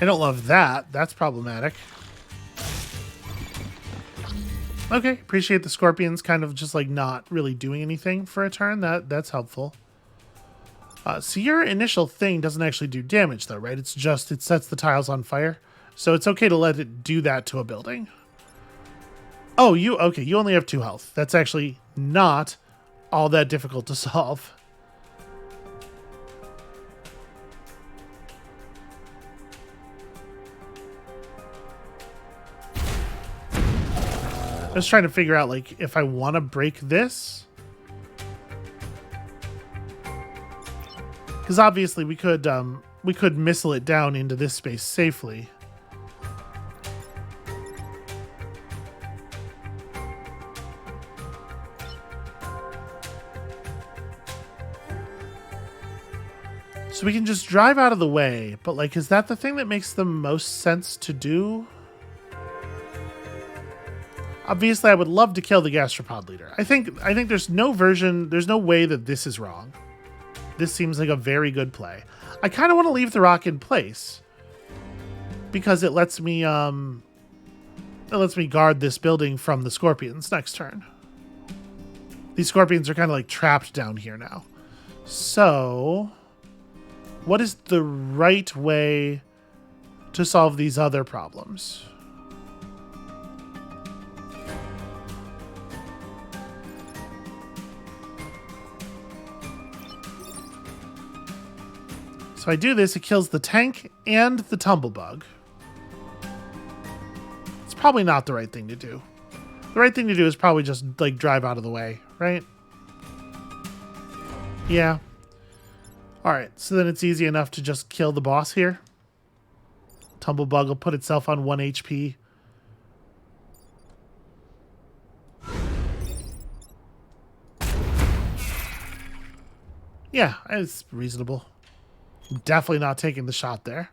I don't love that. That's problematic. Okay, appreciate the scorpions kind of just like not really doing anything for a turn. That's helpful. So your initial thing doesn't actually do damage though, right? It's just, it sets the tiles on fire. So it's okay to let it do that to a building. Oh, okay, you only have 2 health. That's actually not all that difficult to solve. I was trying to figure out, like, if I want to break this. Because obviously we could missile it down into this space safely. So we can just drive out of the way, but, like, is that the thing that makes the most sense to do? Obviously, I would love to kill the gastropod leader. I think there's no way that this is wrong. This seems like a very good play. I kind of want to leave the rock in place because it lets me guard this building from the scorpions next turn. These scorpions are kind of like trapped down here now. So, what is the right way to solve these other problems? So I do this, it kills the tank and the tumblebug. It's probably not the right thing to do. The right thing to do is probably just, like, drive out of the way, right? Yeah. Alright, so then it's easy enough to just kill the boss here. Tumblebug will put itself on 1 HP. Yeah, it's reasonable. Definitely not taking the shot there.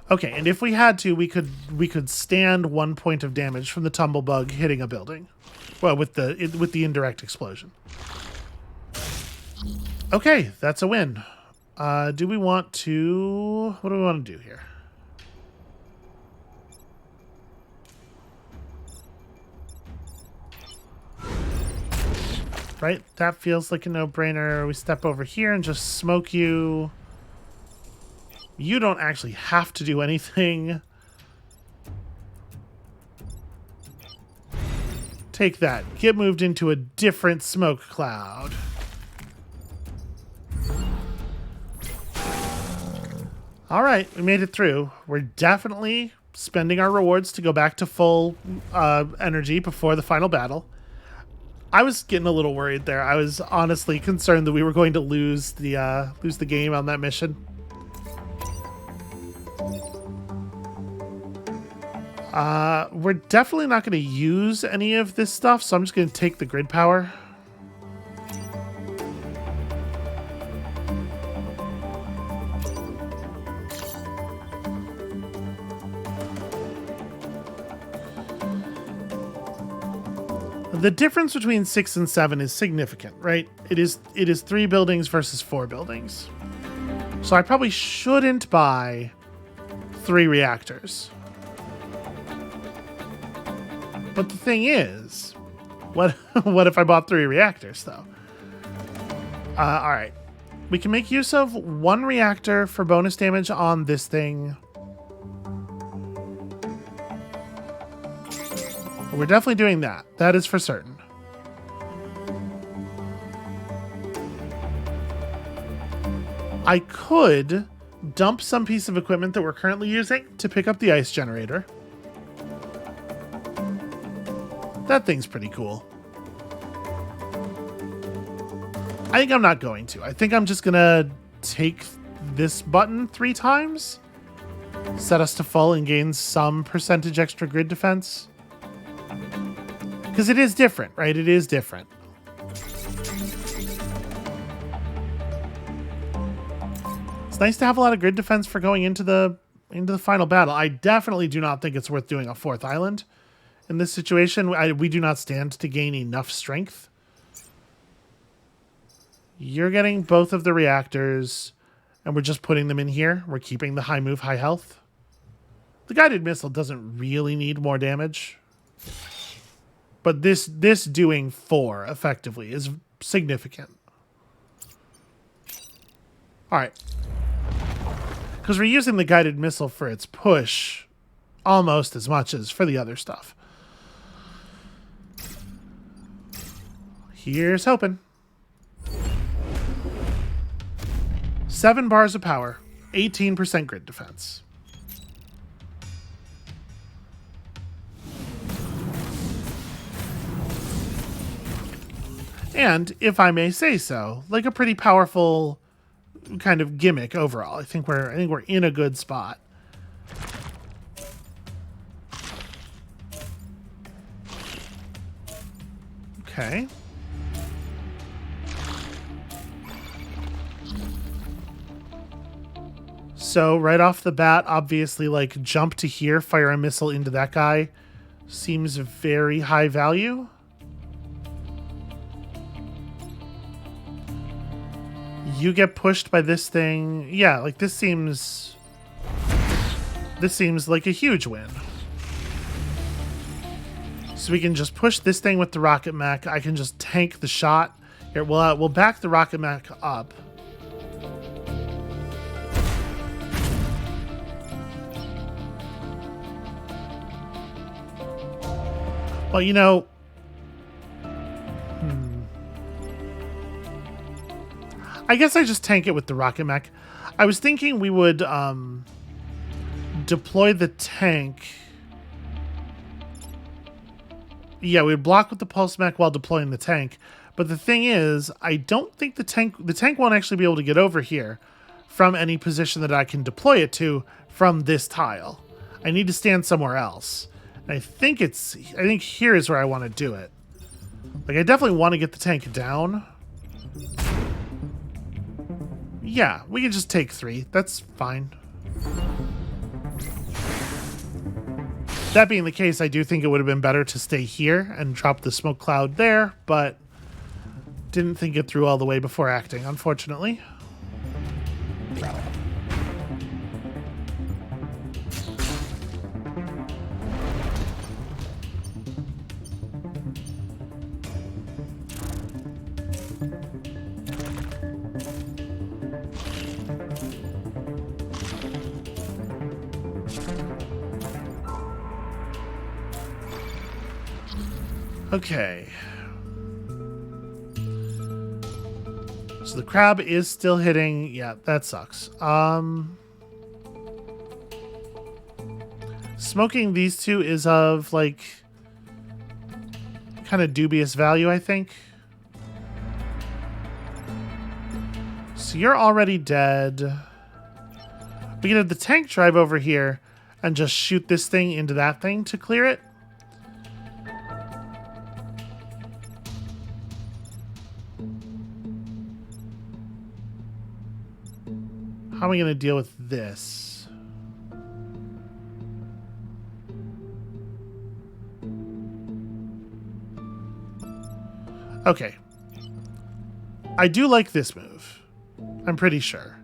Okay, and if we had to, we could stand 1 point of damage from the tumblebug hitting a building. Well, with the indirect explosion. Okay, that's a win. Do we want to... What do we want to do here? Right? That feels like a no-brainer. We step over here and just smoke you. You don't actually have to do anything. Take that. Get moved into a different smoke cloud. All right, we made it through. We're definitely spending our rewards to go back to full energy before the final battle. I was getting a little worried there. I was honestly concerned that we were going to lose the game on that mission. We're definitely not going to use any of this stuff, so I'm just going to take the grid power. The difference between 6 and 7 is significant, right? It is 3 buildings versus 4 buildings. So I probably shouldn't buy 3 reactors. But the thing is, what if I bought 3 reactors, though? All right. We can make use of 1 reactor for bonus damage on this thing. We're definitely doing that. That is for certain. I could dump some piece of equipment that we're currently using to pick up the ice generator. That thing's pretty cool. I think I'm not going to. I think I'm just going to take this button 3 times. Set us to full and gain some percentage extra grid defense. Because it is different, right? It is different. It's nice to have a lot of grid defense for going into the final battle. I definitely do not think it's worth doing a 4th island in this situation. We do not stand to gain enough strength. You're getting both of the reactors, and we're just putting them in here. We're keeping the high move, high health. The guided missile doesn't really need more damage. But this doing 4 effectively is significant. Alright. Because we're using the guided missile for its push almost as much as for the other stuff. Here's hoping. 7 bars of power, 18% grid defense. And, if I may say so, like a pretty powerful kind of gimmick overall. I think we're in a good spot. Okay. So right off the bat, obviously, like, jump to here, fire a missile into that guy seems very high value. You get pushed by this thing. Yeah, like, this seems like a huge win. So we can just push this thing with the rocket mech. I can just tank the shot. Here, we'll back the rocket mech up. Well, you know, I guess I just tank it with the rocket mech. I was thinking we would deploy the tank. Yeah, we'd block with the pulse mech while deploying the tank. But the thing is, I don't think the tank won't actually be able to get over here from any position that I can deploy it to from this tile. I need to stand somewhere else. And I think here is where I want to do it. Like, I definitely want to get the tank down. Yeah, we can just take 3. That's fine. That being the case, I do think it would have been better to stay here and drop the smoke cloud there, but didn't think it through all the way before acting, unfortunately. Okay. So the crab is still hitting. Yeah, that sucks. Smoking these 2 is of, like, kind of dubious value, I think. So you're already dead. We can have the tank drive over here and just shoot this thing into that thing to clear it. How am I going to deal with this? Okay. I do like this move. I'm pretty sure.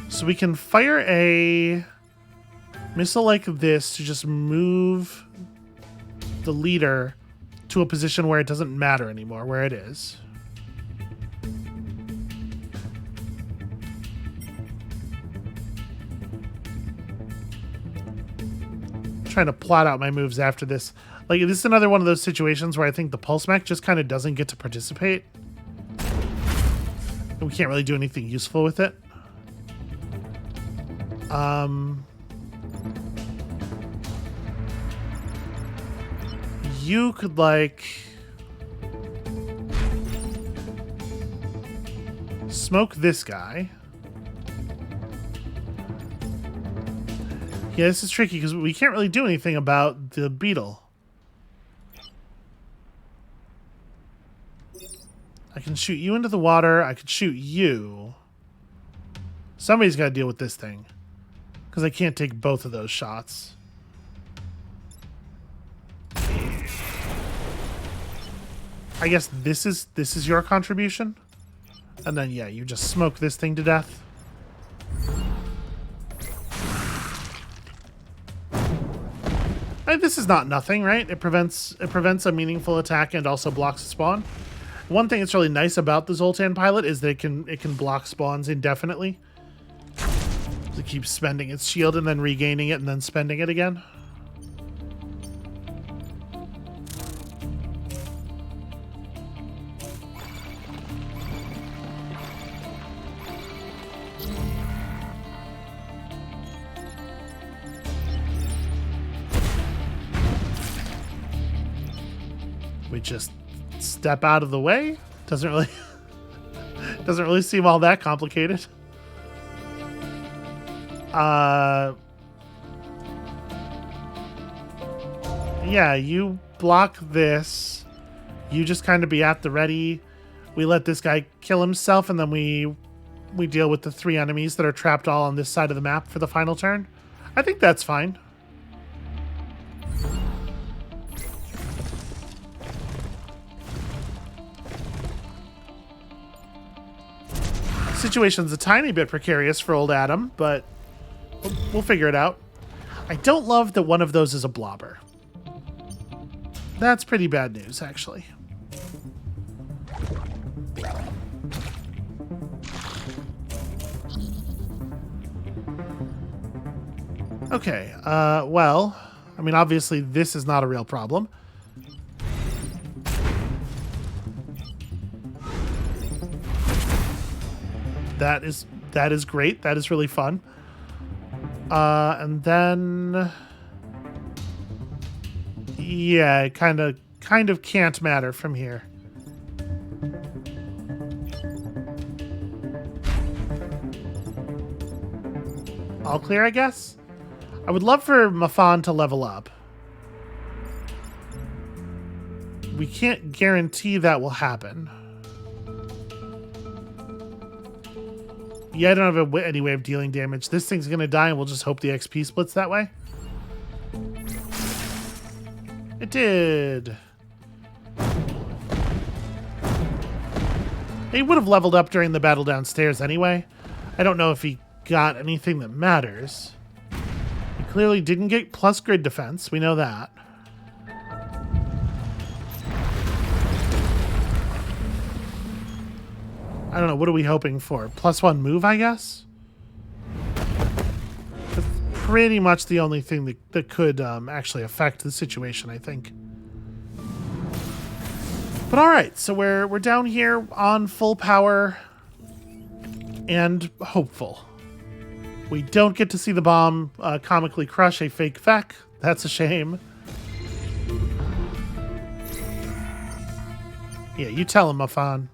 So we can fire a missile like this to just move the leader to a position where it doesn't matter anymore where it is. Trying to plot out my moves after this. Like, this is another one of those situations where I think the pulse mech just kind of doesn't get to participate. And we can't really do anything useful with it. You could, like, smoke this guy. Yeah, this is tricky because we can't really do anything about the beetle. I can shoot you into the water. I could shoot you. Somebody's got to deal with this thing because I can't take both of those shots. I guess this is your contribution. And then, yeah, you just smoke this thing to death. And this is not nothing, right? It prevents a meaningful attack and also blocks a spawn. One thing that's really nice about the Zoltan pilot is that it can block spawns indefinitely. It keeps spending its shield and then regaining it and then spending it again. We just step out of the way. Doesn't really seem all that complicated. Yeah, you block this. You just kind of be at the ready. We let this guy kill himself, and then we deal with the 3 enemies that are trapped all on this side of the map for the final turn. I think that's fine. Situation's a tiny bit precarious for old Adam, but we'll figure it out. I don't love that one of those is a blobber. That's pretty bad news, actually. Okay, well, I mean, obviously this is not a real problem. That is great. That is really fun. And then, yeah, it kind of can't matter from here. All clear, I guess? I would love for Mafan to level up. We can't guarantee that will happen. Yeah, I don't have any way of dealing damage. This thing's going to die, and we'll just hope the XP splits that way. It did. He would have leveled up during the battle downstairs anyway. I don't know if he got anything that matters. He clearly didn't get plus grid defense. We know that. I don't know. What are we hoping for? +1 move, I guess? That's pretty much the only thing that could actually affect the situation, I think. But all right, so we're down here on full power and hopeful. We don't get to see the bomb comically crush a fake Vec. That's a shame. Yeah, you tell him, Mafan.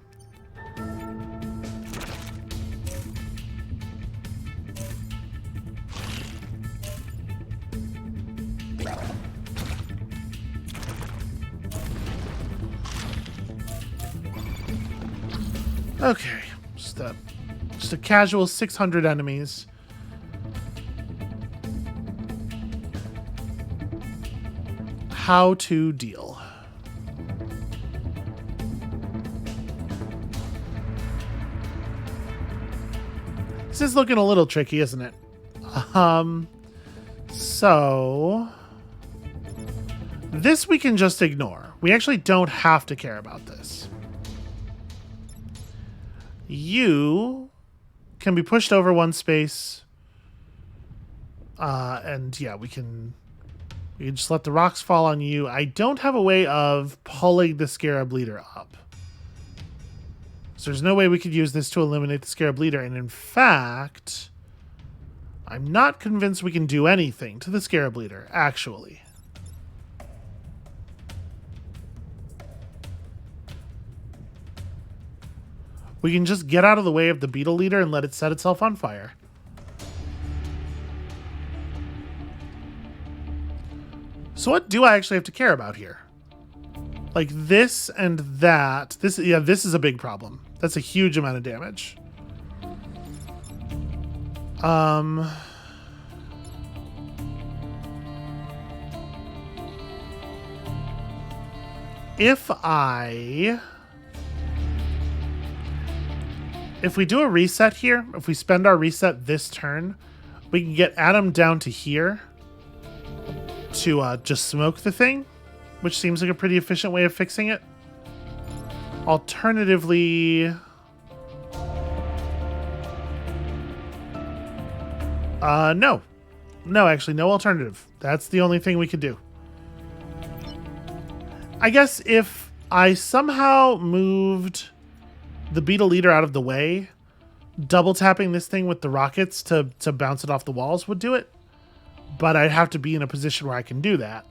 Okay, just a casual 600 enemies. How to deal. This is looking a little tricky, isn't it? So this we can just ignore. We actually don't have to care about this. You can be pushed over 1 space. And yeah, we can just let the rocks fall on you. I don't have a way of pulling the Scarab Leader up. So there's no way we could use this to eliminate the Scarab Leader. And in fact, I'm not convinced we can do anything to the Scarab Leader, actually. we can just get out of the way of the beetle leader and let it set itself on fire. So what do I actually have to care about here? Like this and that. This is a big problem. That's a huge amount of damage. If we do a reset here, if we spend our reset this turn, we can get Adam down to here to just smoke the thing, which seems like a pretty efficient way of fixing it. Alternatively, no, actually, no alternative. That's the only thing we could do. I guess if I somehow moved the beetle leader out of the way, double tapping this thing with the rockets to bounce it off the walls would do it. But I'd have to be in a position where I can do that.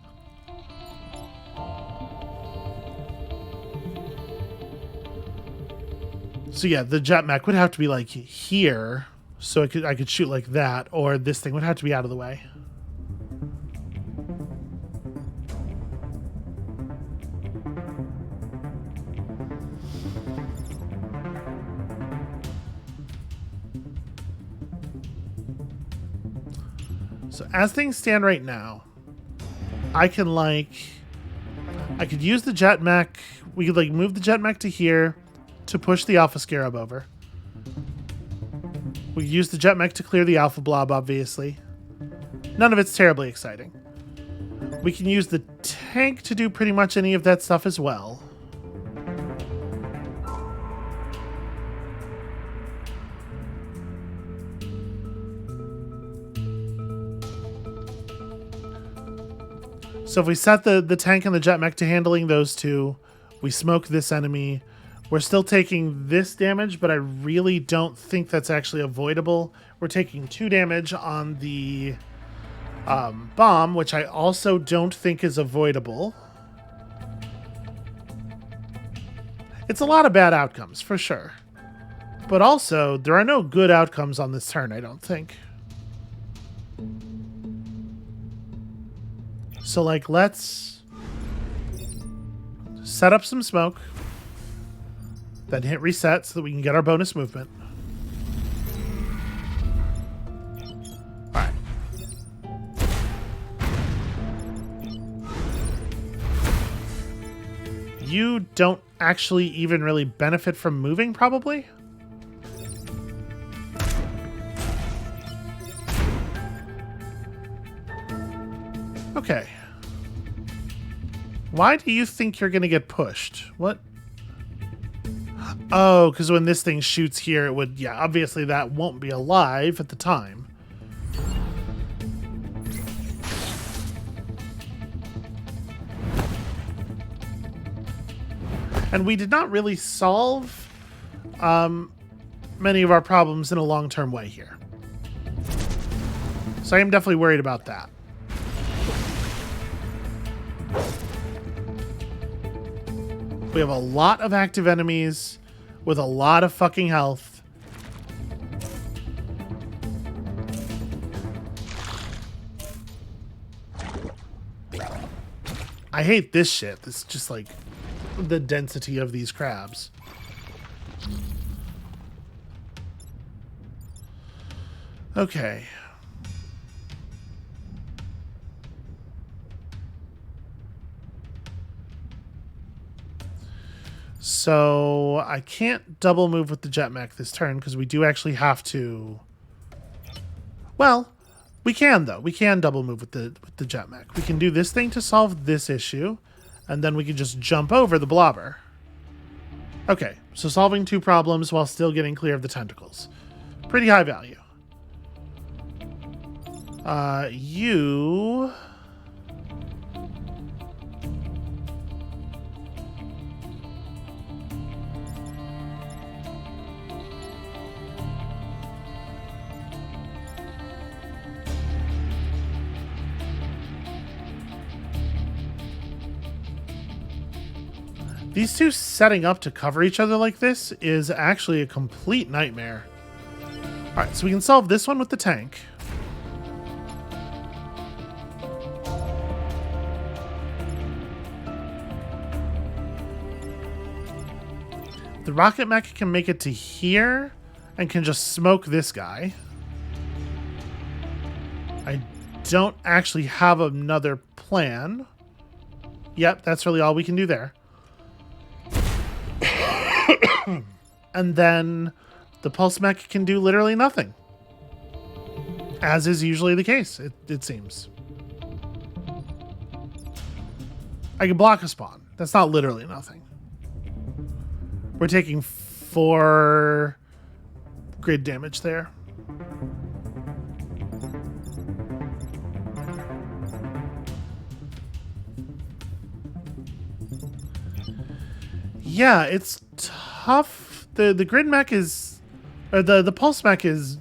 So yeah, the jet mech would have to be like here, so I could shoot like that, or this thing would have to be out of the way. So as things stand right now, I could use the jet mech. We could move the jet mech to here to push the alpha scarab over. We use the jet mech to clear the alpha blob, obviously. None of it's terribly exciting. We can use the tank to do pretty much any of that stuff as well. So if we set the tank and the jet mech to handling those two, we smoke this enemy. We're still taking this damage, but I really don't think that's actually avoidable. We're taking 2 damage on the bomb, which I also don't think is avoidable. It's a lot of bad outcomes, for sure. But also, there are no good outcomes on this turn, I don't think. So, let's set up some smoke, then hit reset so that we can get our bonus movement. Alright. You don't actually even really benefit from moving, probably? Okay. Why do you think you're going to get pushed? What? Oh, because when this thing shoots here, it would... Yeah, obviously that won't be alive at the time. And we did not really solve many of our problems in a long-term way here. So I am definitely worried about that. We have a lot of active enemies with a lot of fucking health. I hate this shit. This is just the density of these crabs. Okay. So I can't double move with the jet mech this turn because we do actually have to... Well, we can though. We can double move with the jet mech. We can do this thing to solve this issue, and then we can just jump over the blobber. Okay, so solving 2 problems while still getting clear of the tentacles. Pretty high value. You... These two setting up to cover each other like this is actually a complete nightmare. Alright, so we can solve this one with the tank. The rocket mech can make it to here and can just smoke this guy. I don't actually have another plan. Yep, that's really all we can do there. And then the pulse mech can do literally nothing. As is usually the case, it seems. I can block a spawn. That's not literally nothing. We're taking 4 grid damage there. Yeah, it's tough. The grid mech is, or the pulse mech is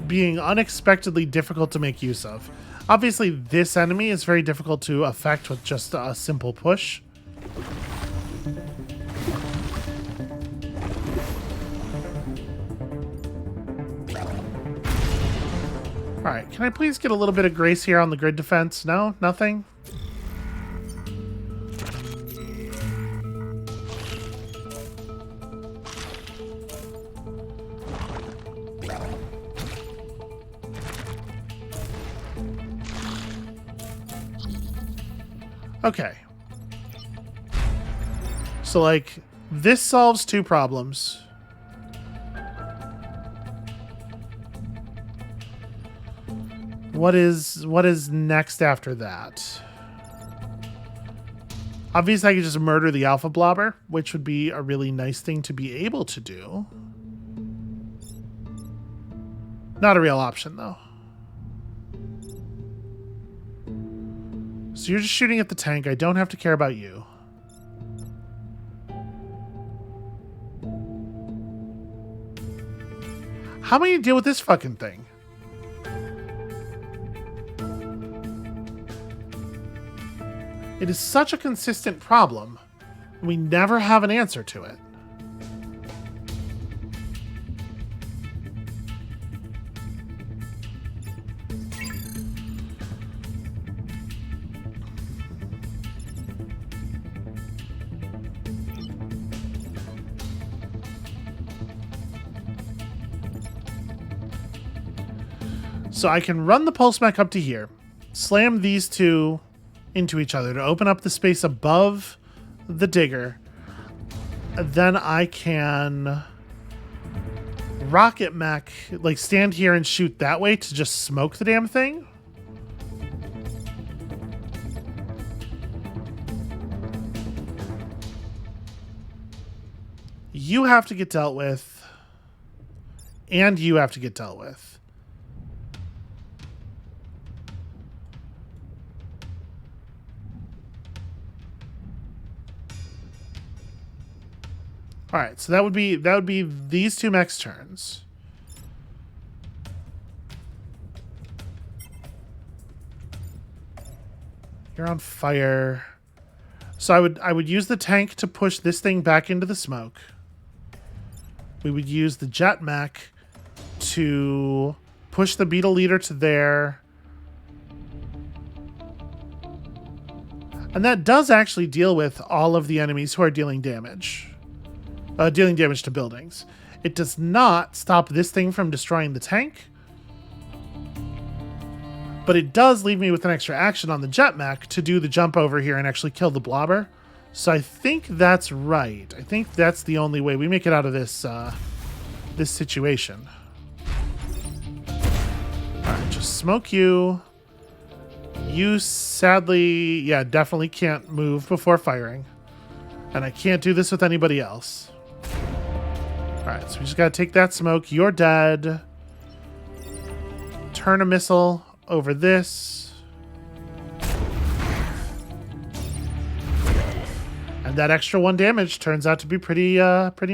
being unexpectedly difficult to make use of. Obviously, this enemy is very difficult to affect with just a simple push. Alright, can I please get a little bit of grace here on the grid defense? No? Nothing? Okay. So, like, this solves 2 problems. What is next after that? Obviously, I could just murder the alpha blobber, which would be a really nice thing to be able to do. Not a real option, though. So you're just shooting at the tank. I don't have to care about you. How am I gonna deal with this fucking thing? It is such a consistent problem. We never have an answer to it. So I can run the pulse mech up to here, slam these two into each other to open up the space above the digger. Then I can rocket mech, like stand here and shoot that way to just smoke the damn thing. You have to get dealt with, and you have to get dealt with. All right, so that would be these 2 mechs' turns. You're on fire. So I would use the tank to push this thing back into the smoke. We would use the jet mech to push the beetle leader to there. And that does actually deal with all of the enemies who are dealing damage. Dealing damage to buildings. It does not stop this thing from destroying the tank. But it does leave me with an extra action on the jet mech to do the jump over here and actually kill the blobber. So I think that's right. I think that's the only way we make it out of this this situation. Alright, just smoke you. You sadly, yeah, definitely can't move before firing. And I can't do this with anybody else. Alright, so we just gotta take that smoke. You're dead. Turn a missile over this. And that extra 1 damage turns out to be pretty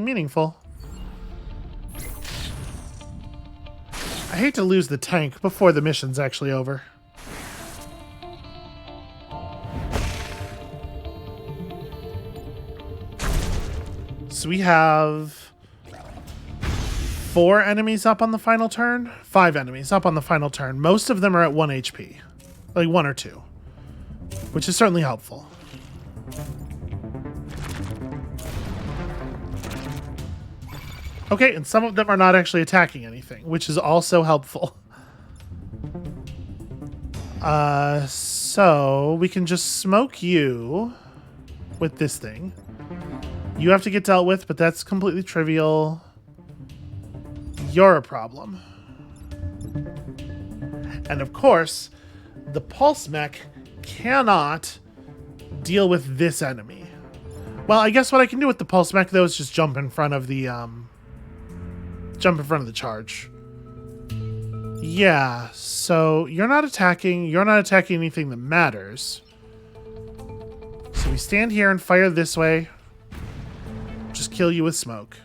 meaningful. I hate to lose the tank before the mission's actually over. So we have 4 enemies up on the final turn. 5 enemies up on the final turn. Most of them are at 1 HP. Like 1 or 2. Which is certainly helpful. Okay, and some of them are not actually attacking anything, which is also helpful. So we can just smoke you with this thing. You have to get dealt with, but that's completely trivial. You're a problem. And of course, the pulse mech cannot deal with this enemy. Well, I guess what I can do with the pulse mech though is just jump in front of the charge. Yeah, so you're not attacking anything that matters. So we stand here and fire this way. Just kill you with smoke.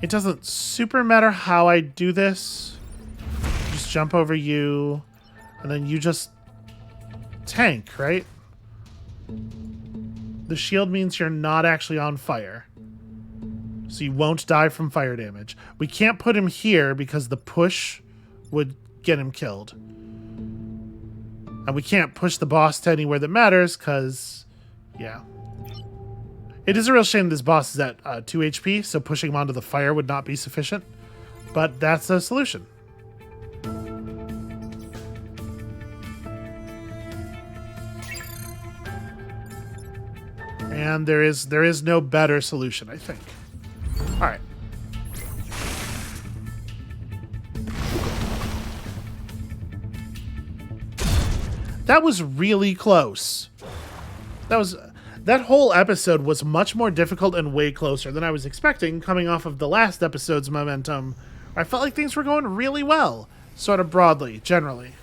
It doesn't super matter how I do this. Just jump over you, and then you just tank, right? The shield means you're not actually on fire. So you won't die from fire damage. We can't put him here because the push would get him killed. And we can't push the boss to anywhere that matters because, yeah. It is a real shame this boss is at 2 HP, so pushing him onto the fire would not be sufficient. But that's the solution. And there is no better solution, I think. All right. That was really close. That whole episode was much more difficult and way closer than I was expecting, coming off of the last episode's momentum. I felt like things were going really well, sort of broadly, generally.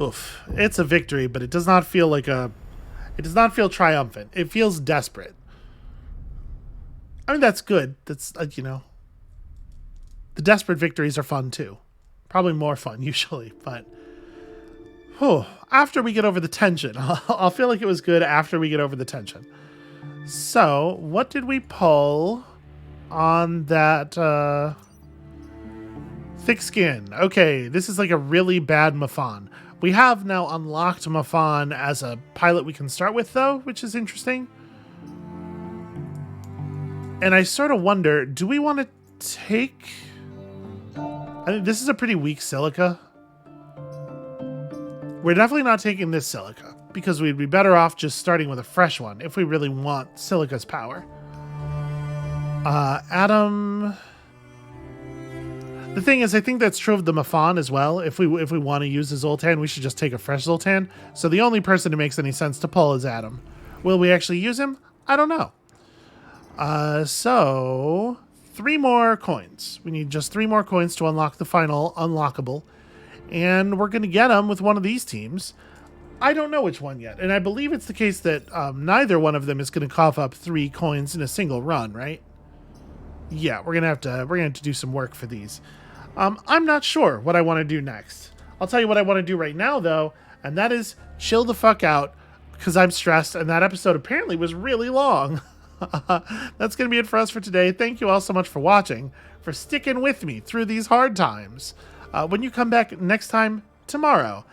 Oof. It's a victory, but it does not feel like it does not feel triumphant. It feels desperate. I mean, that's good. That's, you know, the desperate victories are fun too. Probably more fun usually, but after we get over the tension, I'll feel like it was good after we get over the tension. So, what did we pull on that thick skin? Okay, this is like a really bad Mafan. We have now unlocked Mafan as a pilot we can start with, though, which is interesting. And I sort of wonder, do we want to take... I think this is a pretty weak silica. We're definitely not taking this silica, because we'd be better off just starting with a fresh one if we really want silica's power. Adam... The thing is, I think that's true of the Mafan as well. If we want to use a Zoltan, we should just take a fresh Zoltan. So the only person who makes any sense to pull is Adam. Will we actually use him? I don't know. So 3 more coins. We need just 3 more coins to unlock the final unlockable. And we're going to get them with one of these teams. I don't know which one yet. And I believe it's the case that neither one of them is going to cough up 3 coins in a single run, right? Yeah, we're gonna have to do some work for these. I'm not sure what I want to do next. I'll tell you what I want to do right now, though, and that is chill the fuck out because I'm stressed, and that episode apparently was really long. That's going to be it for us for today. Thank you all so much for watching, for sticking with me through these hard times. When you come back next time, tomorrow,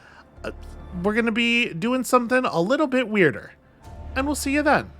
we're going to be doing something a little bit weirder, and we'll see you then.